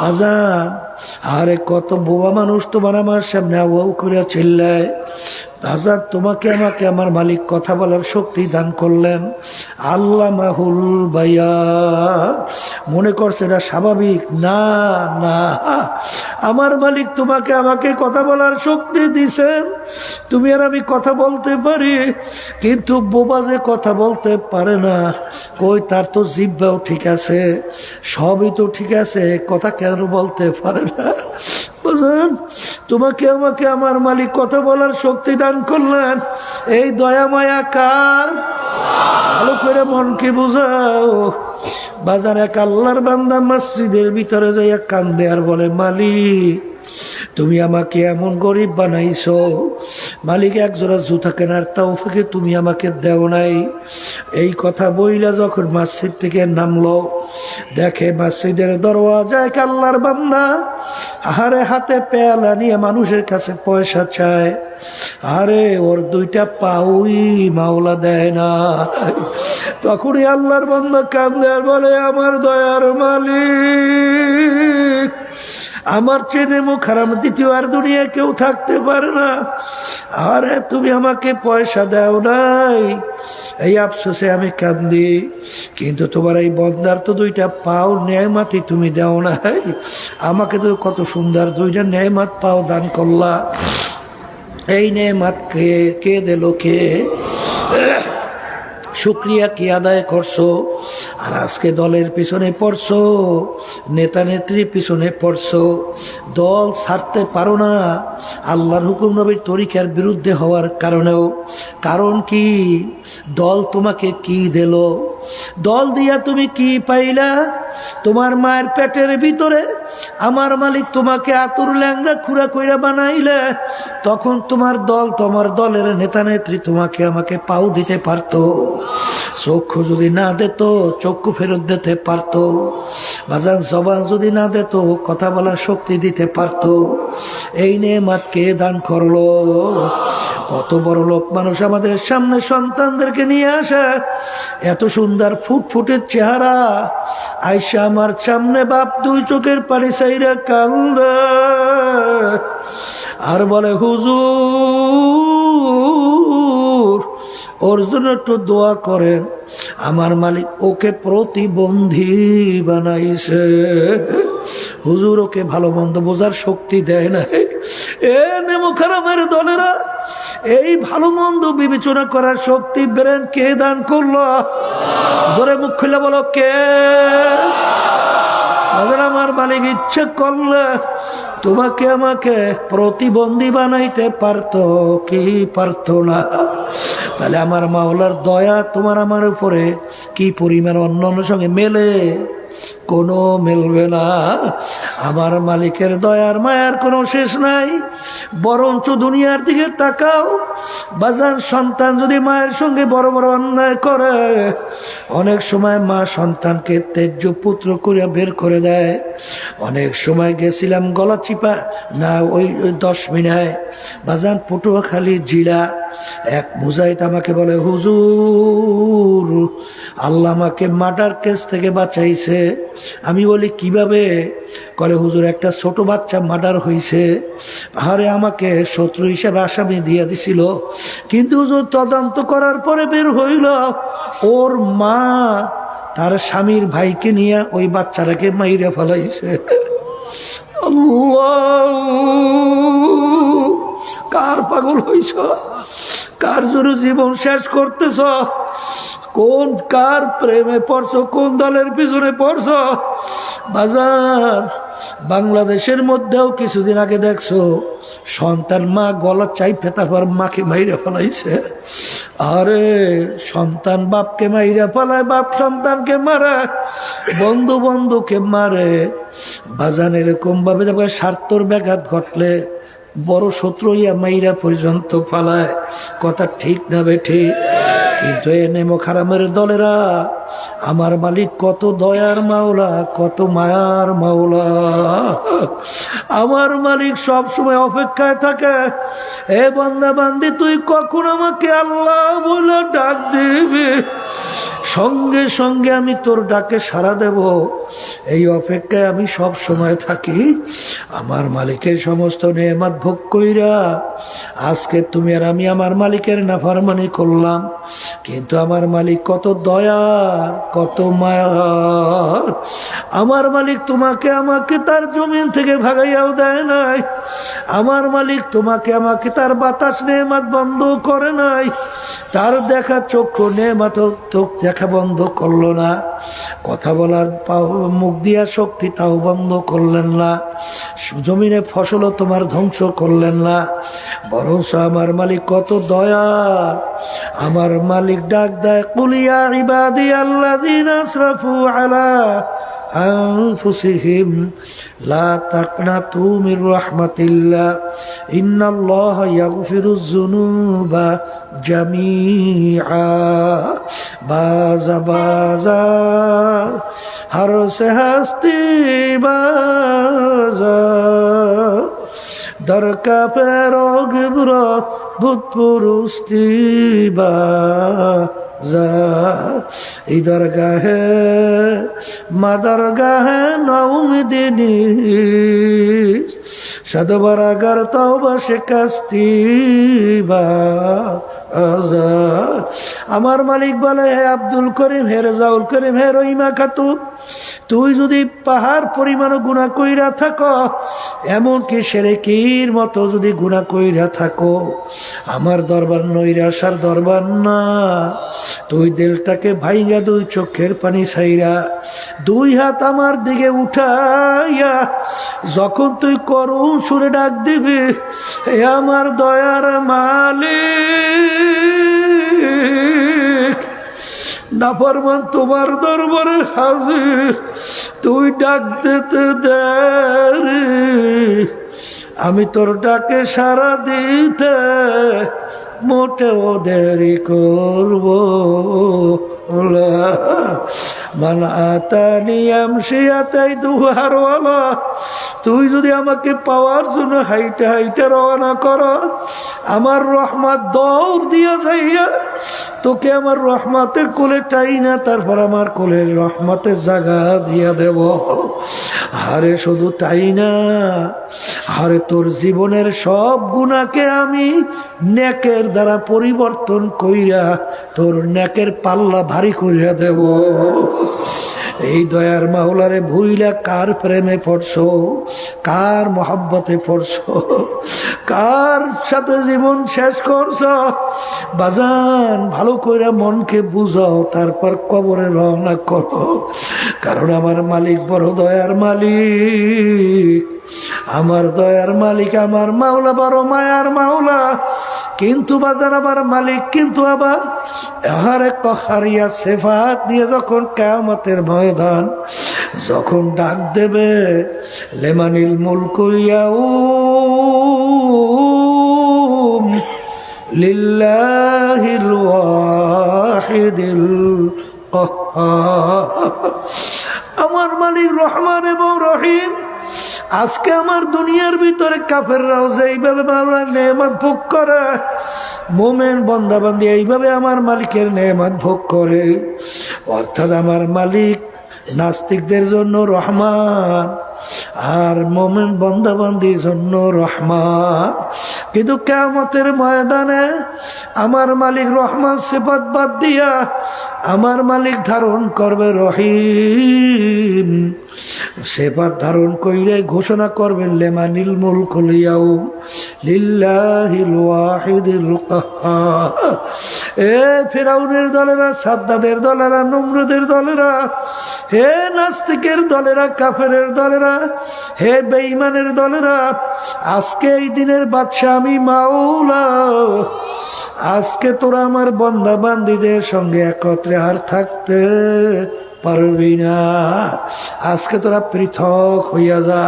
আজান, আরে কত বোবা মানুষ তোমার আমার সামনে আউ করে চিল্লায়। আজাদ, তোমাকে আমাকে আমার মালিক কথা বলার শক্তি দান করলেন। আল্লাহ মাহুল বায়ান, মনে করছে এটা স্বাভাবিক না। না, আমার মালিক তোমাকে আমাকে কথা বলার শক্তি দিছেন, তুমি আর আমি কথা বলতে পারি, কিন্তু বোবা যে কথা বলতে পারে না। কই, তার তো জিহ্বাও ঠিক আছে, সবই তো ঠিক আছে, কথা কেন বলতে পারে না? বুঝলেন, তোমাকে আমাকে আমার মালিক কথা বলার শক্তি দান করলেন। এই দয়া মায়া কার? ভালো করে মনকে বুঝাও। বাজার এক আল্লাহর বান্দা মসজিদের ভিতরে যাইয়া কান্দে আর বলে, মালিক তুমি আমাকে এমন গরিব বানাইছো, মালিক একজোড়া জুতা কেনার তৌফিক তুমি আমাকে দেও নাই। এই কথা বইলা যখন মসজিদ থেকে নামলো, দেখে মসজিদের দরওয়াজায় এক আল্লাহর বান্দা আরে হাতে পেয়ালা নিয়ে মানুষের কাছে পয়সা চায়। আরে ওর দুইটা পাউই মাওলা দেয় না। তখনই আল্লাহর বান্দা কান্দে আর বলে, আমার দয়ার মালিক, আমার চেনে মুখ হারাম দ্বিতীয় আর দুনিয়া কেউ থাকতে পারে না। আরে তুমি আমাকে পয়সা দাও নাই, এই আফসোসে আমি কান্দি। কিন্তু তোমার এই বন্দার তো দুইটা পাও নেয়ামতই তুমি দাও নাই। আমাকে তো কত সুন্দর দুইটা নেয়ামত পাও দান করলা। এই নেয়ামত কে দিল? কে? শুক্রিয়া কি আদায় করছো? আর আজকে দলের পিছনে পড়ছো, নেতা নেত্রীর পিছনে পড়ছো, দল ছাড়তে পারো না আল্লাহর হুকুম নবীর তরিকার বিরুদ্ধে হওয়ার কারণেও। কারণ কি? দল তোমাকে কি দিল? দল দিয়া তুমি কি পাইলা? তোমার মায়ের পেটের ভিতরে আমার মালিক তোমাকে আতুর ল্যাংড়া খুঁড়া কইরা বানাইলে, তখন তোমার দল, তোমার দলের নেতা নেত্রী তোমাকে আমাকে পাও দিতে পারতো, চক্ষু যদি না দিত চক্ষু ফেরত দিতে পারতো, বাজান জবান যদি না দিত কথা বলার শক্তি দিতে পারতো। এই নেয়ামত কে দান করলো? কত বড় লোক মানুষ আমাদের সামনে সন্তানদেরকে নিয়ে আসে, এত সুন্দর ফুটফুটের চেহারা, আয়সা আমার সামনে বাপ দুই চোখের পানি চাইরা কান্দে আর বলে হুজুর ওর জন্য একটু দোয়া করেন, আমার মালিক ওকে প্রতিবন্ধী বানাইছে। হুজুর ওকে ভালো মন্দ বোঝার শক্তি দেয় না। এ নেমুখারামের দলেরা, এই ভালো মন্দ বিবেচনা করার শক্তি ব্রেন কে দান করলো? জোরে মুখ খুলে বলো কে? আমার মালিক ইচ্ছে করলে তোমাকে আমাকে প্রতিবন্ধী বানাইতে পারতো কি পারতো না? তাহলে আমার মাওলার দয়া তোমার আমার উপরে কি পরিমাণ অন্যান্য সঙ্গে মেলে? কোনো মেলবে না। আমার মালিকের দয়ার মায়ার কোনো শেষ নাই। বরঞ্চ দুনিয়ার দিকে তাকাও বাজান, সন্তান যদি মায়ের সঙ্গে বড় বড় অন্যায় করে, অনেক সময় মা সন্তানকে তেজ্য পুত্র করে বের করে দেয়। অনেক সময় গেছিলাম গলা চিপা না ওই 10 মিনায় বাজান পটুয়াখালী জিলা, এক মুজাহিদ আমাকে বলে হুজুর আল্লাহ আমাকে মার্ডার কেস থেকে বাঁচাইছে। আমি বলি কিভাবে? করে হুজুর একটা ছোট বাচ্চা মার্ডার হয়েছে, আরে আমাকে শত্রু হিসেবে আসামি দিয়ে দিছিল, কিন্তু হুজুর তদন্ত করার পরে বের হইল ওর মা তার স্বামীর ভাইকে নিয়ে ওই বাচ্চাটাকে মাইরে ফেলাইছে। আল্লাহ, কার পাগল হইছ? কার জন্য জীবন শেষ করতেছ? কোন কার প্রেমে পড়ছো? কোন দলের পিছনে পড়ছো? বাজার বাংলাদেশের মধ্যেও কিছুদিন আগে দেখছো সন্তান মা গলা চাইপে তারপর মাকে মাইরে ফেলাইছে। আরে সন্তান বাপকে মাইরে ফেলায়, বাপ সন্তানকে মারে, বন্ধু বন্ধুকে মারে। বাজান এরকম ভাবে স্বার্থর ব্যাঘাত ঘটলে বড় শত্রু ইয়া মাইরা পর্যন্ত ফালায়। কথা ঠিক না বেঠি? কিন্তু এ নেমুখারামের দলেরা, আমার মালিক কত দয়ার মাওলা, কত মায়ার মাওলা। আমার মালিক সব সময় অপেক্ষায় থাকে, এ বান্দা বান্দি তুই কখন আমাকে আল্লাহ বলে ডাক দিবি, সঙ্গে সঙ্গে আমি তোর ডাকে সাড়া দেব। এই অপেক্ষায় আমি সব সময় থাকি। আমার মালিকের সমস্ত নেয়ামত ভোগ কইরা আজকে তুমি আর আমি আমার মালিকের নাফরমানি করলাম, কিন্তু আমার মালিক কত দয়ার, কত মায়ার। আমার মালিক তোমাকে আমাকে তার জমিন থেকে ভাগাইয়াও দেয় নাই। আমার মালিক তোমাকে আমাকে তার বাতাস নেয়ামত বন্ধ করে নাই। তার দেখা চক্ষু নেয়ামত চোখ দেখা বন্ধ করলো না। কথা বলার মুখ দিয়া শক্তি তাও বন্ধ করলেন না। জমিনে ফসলও তোমার ধ্বংস করলেন না। বরং আমার মালিক কত দয়া। আমার মালিক ডাক দেয়, কুলিয়া ইবাদি আল্লাযীনা আসরাফু আলা আনফুসিহিম লা তাকনাতু মির রাহমাতিল্লাহ ইন্নাল্লাহা ইয়াগফিরুয যুনুবা জামিআ। বাজা বাজা হর সে হস্তি বাজা দরকা পেরোগ বুড়ো ভূতপুরুস্তি বাজা। এই দরগাহে মা দরগাহে নৌমিদিনী সদবরাগার তওবা শিকাস্তি বাজা। আমার মালিক বলে, হে আব্দুল করিম, হে রেজাউল করিম, হে রহিমা খাতুন, তুই যদি পাহাড় পরিমাণ গুনাহ কইরা থাকো, এমনকি শিরকির মতো যদি গুনাহ কইরা থাকো, আমার দরবার নৈরাশার দরবার না। তুই দিলটাকে ভাইঙ্গা দুই চোখের পানি ছাইরা দুই হাত আমার দিকে উঠাইয়া যখন তুই করুণ সুরে ডাক দিবি, হে আমার দয়ার মালিক, নাফরমান তোমার দরবারে হাজির, তুই ডাক দিতে দে রে, আমি তোর ডাকে সাড়া দিতে মোটেও দেরি করব না। মান আতানি আমশি আতাইতু হারওয়ালা, তুই যদি আমাকে পাওয়ার জন্য হাইটে হাইটে রওনা কর, আমার রহমত দৌড় দিয়া যাইয়া তোকে আমার রহমতের কোলে টাই না, তারপর আমার কোলের রহমতের জায়গা দিয়া দেব। আরে শুধু তাই না, আরে তোর জীবনের সব গুনাহকে আমি নেকের দ্বারা পরিবর্তন কইরা তোর নেকের পাল্লা ভারী কইরা দেব। এই দয়ার মাওলারে ভুইলা কার প্রেমে পড়ছো, কার মহব্বতে পড়ছো, কার সাথে জীবন শেষ করছো? বাজান, ভালো করে মনকে বুঝাও, তারপর কবরে রওনা করো। কারণ আমার মালিক বড় দয়ার মালিক, আমার দয়ার মালিক, আমার মাওলা বড় মায়ার মাওলা। কিন্তু বাজার আমার মালিক কিন্তু আবার আহারে কহারিয়া সেফাত দিয়ে যখন কিয়ামতের ময়দান যখন ডাক দেবে, লেমানিল মুলকু ইয়াউম লিল্লাহিল ওয়াহিদিল কাহ্হার। আমার মালিক রহমান এবং রহিম। আজকে আমার দুনিয়ার ভিতরে কাফেররাও যে এইভাবে মাওলার নেয়ামত ভোগ করে, মোমেন বান্দাবান্দি এইভাবে আমার মালিকের নেয়ামত ভোগ করে। অর্থাৎ আমার মালিক নাস্তিকদের জন্য রহমান আর মোমেন বান্দাবান্দির জন্য রহমান। কিন্তু কিয়ামতের ময়দানে আমার মালিক রহমান সিফাত বাদ দিয়া আমার মালিক ধারণ করবে রহিম সিফাত ধারণ কইরে ঘোষণা করবেন, লেমানিল মুলকুল ইয়াউম লিল্লাহিল ওয়াহিদিল কাহ্হার। এ ফিরাউনের দলেরা, সাদ্দাদের দলেরা, নমরুদের দলেরা, হে নাস্তিকের দলেরা, কাফেরের দলেরা, হে বেঈমানের দলেরা, আজকে এই দিনের বাদশা আমি মাওলা। আজকে তোরা আমার বান্দা বান্দীদের সঙ্গে একত্রে আর থাকতে পারবি না। আজকে তোরা পৃথক হইয়া যা।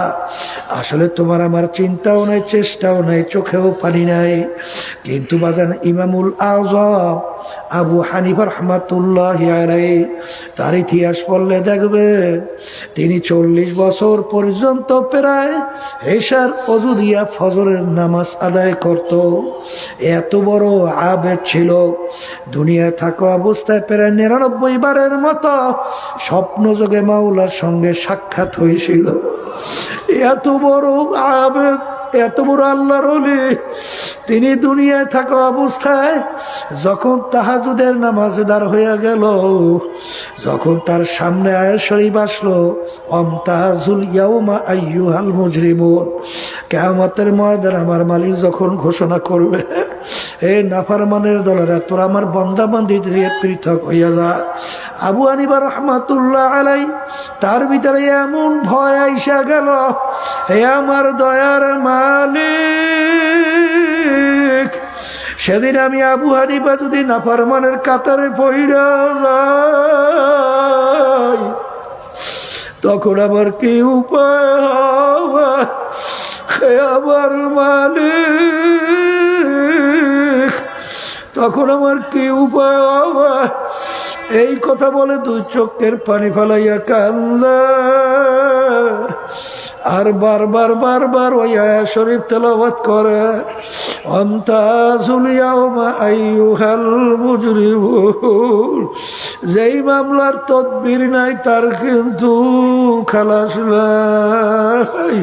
আসলে তোমার আমার চিন্তাও নাই, চেষ্টাও নাই, চোখেও পানি নাই। কিন্তু বাজান ইমামুল আযম আবু হানিফা রাহমাতুল্লাহি আলাইহি তার ইতিহাস পড়লে দেখবে তিনি 40 বছর পর্যন্ত প্রায় এশার ওযু দিয়া ফজরের নামাজ আদায় করত। এত বড় আবেদ ছিল। দুনিয়ায় থাকা অবস্থায় প্রায় 99 বারের মতো স্বপ্ন যোগে মাওলার সঙ্গে সাক্ষাৎ হয়েছিল। এত বড় আবেদ, এত বড় আল্লাহর ওলি। তিনি দুনিয়ায় থাকা অবস্থায় যখন তাহাজ্জুদের নামাজে দাঁড় হইয়া গেল, যখন তার সামনে আয়াত শরীফ আসলো, আমতাজুল ইয়াউমা আইয়ুহাল মুজরিমুন, কিয়ামতের ময়দানে আমার মালিক যখন ঘোষণা করবে, হে নাফরমানের দলেরা, তোরা আমার বান্দা বান্দী থেকে পৃথক হইয়া যা। আবু হানিফা রাহমাতুল্লাহ আলাইহি তার ভিতরে এমন ভয় আইসা গেল, হে আমার দয়ার মালিক, সেদিন আমি আবু হানিফা যদি নাফরমানের কাতারে পইরা যাই, তখন আবার কি উপায় হবে? হে আমার মালিক, তখন আমার কি উপায় হবে? এই কথা বলে দুই চোখের পানি ফেলাইয়া কান্দা আর বারবার বারবার ওই আয়াত শরীফ তেলাওয়াত করে, আমতাজুল ইয়াউমা আইয়ুহাল মুজরিমুন। যেই মামলার তদবির নাই তার কিন্তু খালাস নাই।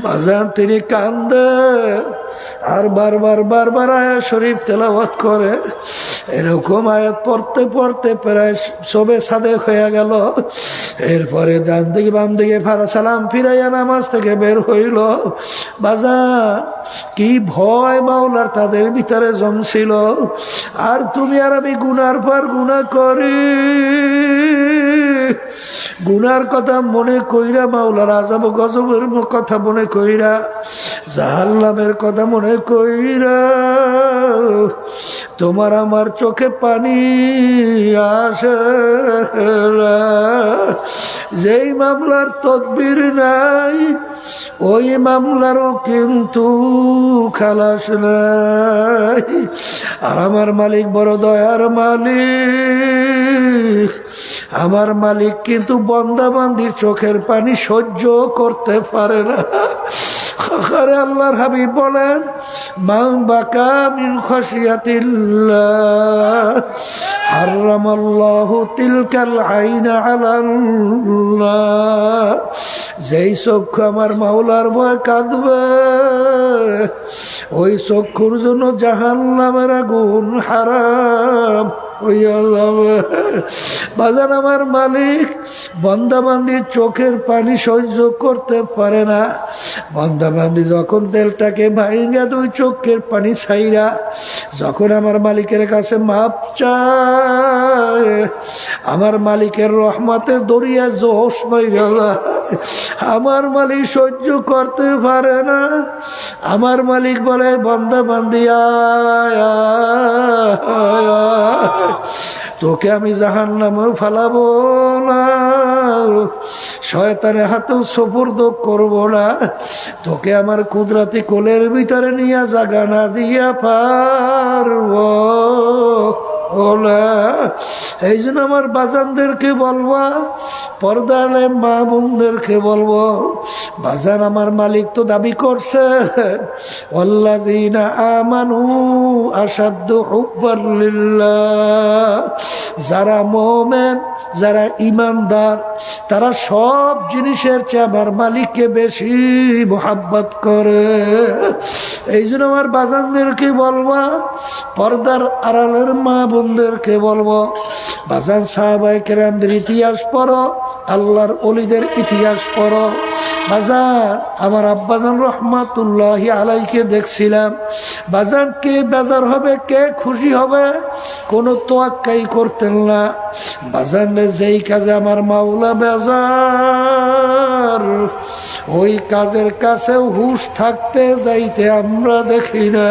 বাজান তিনি কান্দে আর বারবার বারবার আয়াত শরীফ তেলাওয়াত করে। এরকম আয়াত পড়তে পড়তে প্রায় সবে সাদেক হয়ে গেল। এরপরে ডান দিকে বাম দিকে ফারা সালাম ফিরাইয়া নামাজ থেকে বের হইল। বাজা কি ভয় মাওলার তাদের ভিতরে জমছিল। আর তুমি আর আমি গুনার পর গুনাহ করি, গুনার কথা মনে কইরা, মাওলার আযাব গজবের কথা মনে কইরা, জাহান্নামের কথা মনে কইরা তোমার আমার চোখে পানি আসে না। যেই মামলার তদবির নাই ওই মামলারও কিন্তু খালাস নাই। আর আমার মালিক বড় দয়ার মালিক, আমার মালিক কিন্তু বান্দাবান্দির চোখের পানি সহ্য করতে পারে না। আরে আল্লাহর হাবিব বলেন, মান বাকা মিন খাশিয়াতিল্লাহ হারামাল্লাহু তিলকাল আইনা আলাল্লাহ। যেই চক্ষু আমার মাওলার ভয় কাঁদবে ওই চক্ষুর জন্য জাহান্নামের আগুন হারাম হইয়া যাবে। বাজান আমার মালিক বান্দাবান্দির চোখের পানি সহ্য করতে পারে না। বান্দাবান্দি যখন তেলটাকে ভাইঙ্গা দুই চোখের পানি ছাইরা যখন আমার মালিকের কাছে মাপ চায়, আমার মালিকের রহমতের দরিয়া জোশ মাইরা যায়। আমার মালিক সহ্য করতে পারে না। আমার মালিক বলে, বান্দাবান্দি আয়, তোকে আমি জাহান্নামে ফালাবো না, শয়তানের হাতেও সুপুর্দ করব না, তোকে আমার কুদরতি কোলের ভিতরে নিয়ে জাগা না দিয়া পারবো না। এই জন্য আমার বাজানদেরকে বলবা, পর্দালে মা বোনদেরকে বলবো, বাজান আমার মালিক তো দাবি করছে ওয়াল্লাযীনা আমানু আশাদ্দু হুব্বান লিল্লাহ। যারা মুমিন, যারা ঈমানদার, তারা সব জিনিসের চেয়ে আমার মালিককে বেশি মোহাব্বত করে। এই জন্য আমার বাজানদেরকে বলবা, পর্দার আড়ালের মা বোনদেরকে বলবো, বাজান সাহাবায়ে কেরামদের ইতিহাস পড়ো, আল্লাহর ওলিদের ইতিহাস পড়ো। বাজান আমার আব্বাজান রহমাতুল্লাহি আলাইকে দেখছিলাম, বাজান কে বেজার হবে কে খুশি হবে কোনো তোয়াক্কাই করতেন না। বাজান যেই কাজে আমার মাওলা বেজার ওই কাজের কাছেও হুঁশ থাকতে যাইতে আমরা দেখি না।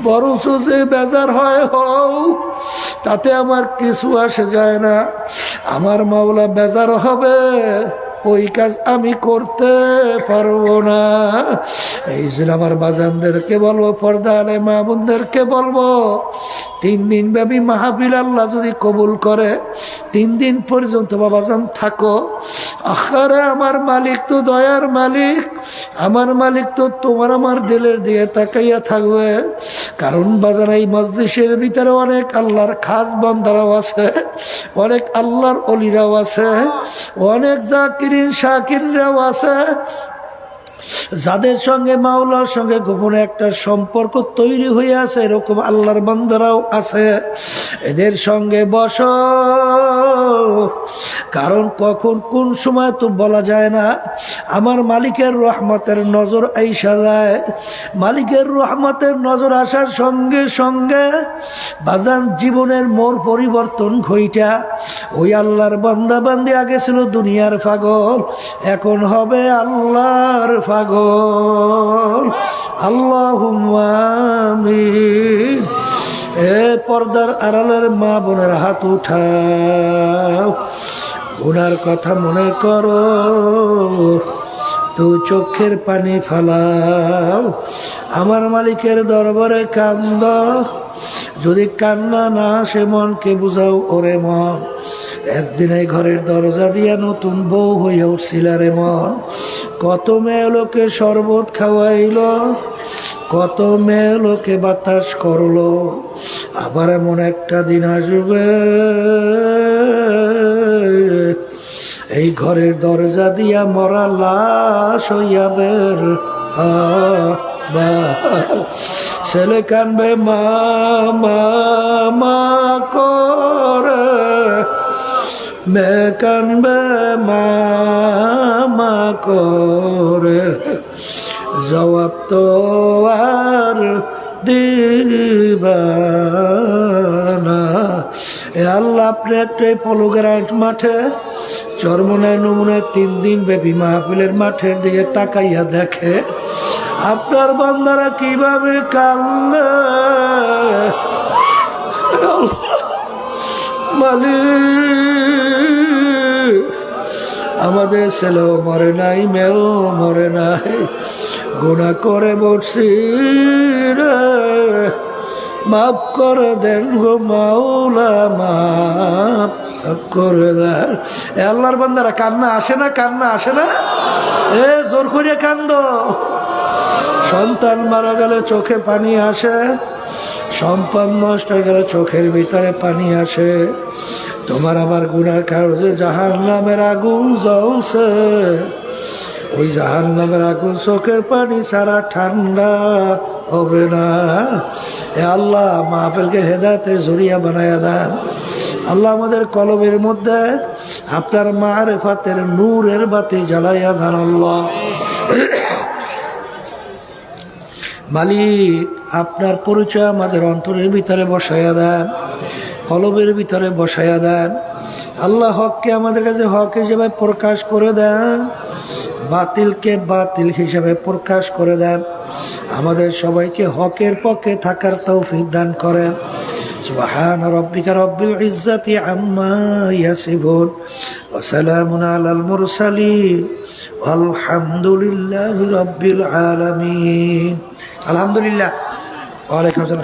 বরঞ্চ যে বেজার হয় হও, তাতে আমার কিছু আসে যায় না। আমার মাওলা বেজার হবে ওই কাজ আমি করতে পারবো না। এই জন্য আমার বাজানদেরকে বলবো, পর্দা আলে মা বোনদেরকে বলবো, 3 দিন ব্যাপী মাহফিল আল্লাহ যদি কবুল করে 3 দিন পর্যন্ত বাবাজান থাকো। আখারে আমার মালিক তো দয়ার মালিক, আমার মালিক তো তোমার আমার দিলের দিয়ে তাকাইয়া থাকবে। কারণ বাজার এই মজলিসের ভিতরে অনেক আল্লাহর খাস বান্দারাও আছে, অনেক আল্লাহর অলিরাও আছে, অনেক জাকিরিন শাকিররাও আছে, যাদের সঙ্গে মাওলার সঙ্গে গোপনে একটা সম্পর্ক তৈরি হয়ে আছে। এরকম আল্লাহর বান্দারাও আছে। এদের সঙ্গে বসো, কারণ কখন কোন সময় তো বলা যায় না। আমার মালিকের রহমতের নজর আইসা যায়। মালিকের রহমতের নজর আসার সঙ্গে সঙ্গে বাজান জীবনের মোর পরিবর্তন ঘইটা। ওই আল্লাহর বান্দা বান্দি আগে ছিল দুনিয়ার পাগল, এখন হবে আল্লাহর পাগল। আল্লাহুম্মা আমিন। এ পর্দার আড়ালের মা বোনের হাত উঠাও, গুনার কথা মনে করো, তো চোখের পানি ফালাও, আমার মালিকের দরবারে কান্দ। যদি কান্না না আসে মনকে বুঝাও, ওরে মন একদিন এই ঘরের দরজা দিয়া নতুন বউ হইয়া উঠছিল রে মন। কত মেয়ে লোকে শরবত খাওয়াইল, কত মেয়ে লোকে বাতাস করলো, আবার এমন একটা দিন আসবে এই ঘরের দরজা দিয়া মরা লাশ হইয়া বের ছেলে কানবে মা মা মা করে, মেয়ে কানবে মা মা করে, জবাব তো আর দিবা না। এ আল্লাহ, আপনি একটা এই পলগ্রান্ট মাঠে চরমনায় নমুনায় 3 দিন ব্যাপী মাহফিলের মাঠের দিকে তাকাইয়া দেখে আপনার বান্দারা কিভাবে কান্দে। মালিক, আমাদের ছেলেও মরে নাই, মেয়েও মরে নাই, গুনাহ করে বসছি রে, মাফ করে দেন গো মাওলা, মাফ করে দেন। এ আল্লাহর বান্দারা, কান্না আসে না? কান্না আসে না? এ জোর করে কান্দ। সন্তান মারা গেলে চোখে পানি আসে, সম্পদ নষ্ট হয়ে গেলে চোখের ভিতরে পানি আসে। তোমার আমার গুনার কারণে জাহান্নামের আগুন জ্বলছে, ওই জাহান্নামের আগুন চোখের পানি ছাড়া ঠান্ডা হবে না। এ আল্লাহ, মাহফিলকে হেদায়েতের জরিয়া বানায়া দেন। আল্লাহ, আমাদের কলবের মধ্যে আপনার মারিফাতের নূরের বাতি জ্বালাইয়া দেন। আল্লাহ মালিক, আপনার পরিচয় আমাদের অন্তরের ভিতরে বসাইয়া দেন, কলবের ভিতরে বসাইয়া দেন। আল্লাহ, হককে আমাদের কাছে হক হিসেবে প্রকাশ করে দেন, বাতিলকে বাতিল হিসেবে প্রকাশ করে দেন। আমাদের সবাইকে হকের পক্ষে থাকার তৌফিক দান করেন। সুবহান রাব্বিকা রাব্বিল ইজ্জাতি আম্মা ইয়াসিফুন ওয়া সালামুন আলাল মুরসালিন ওয়ালহামদুলিল্লাহি রাব্বিল আলামিন। আলহামদুলিল্লাহ। ওয়া আলাইকুম আসসালাম।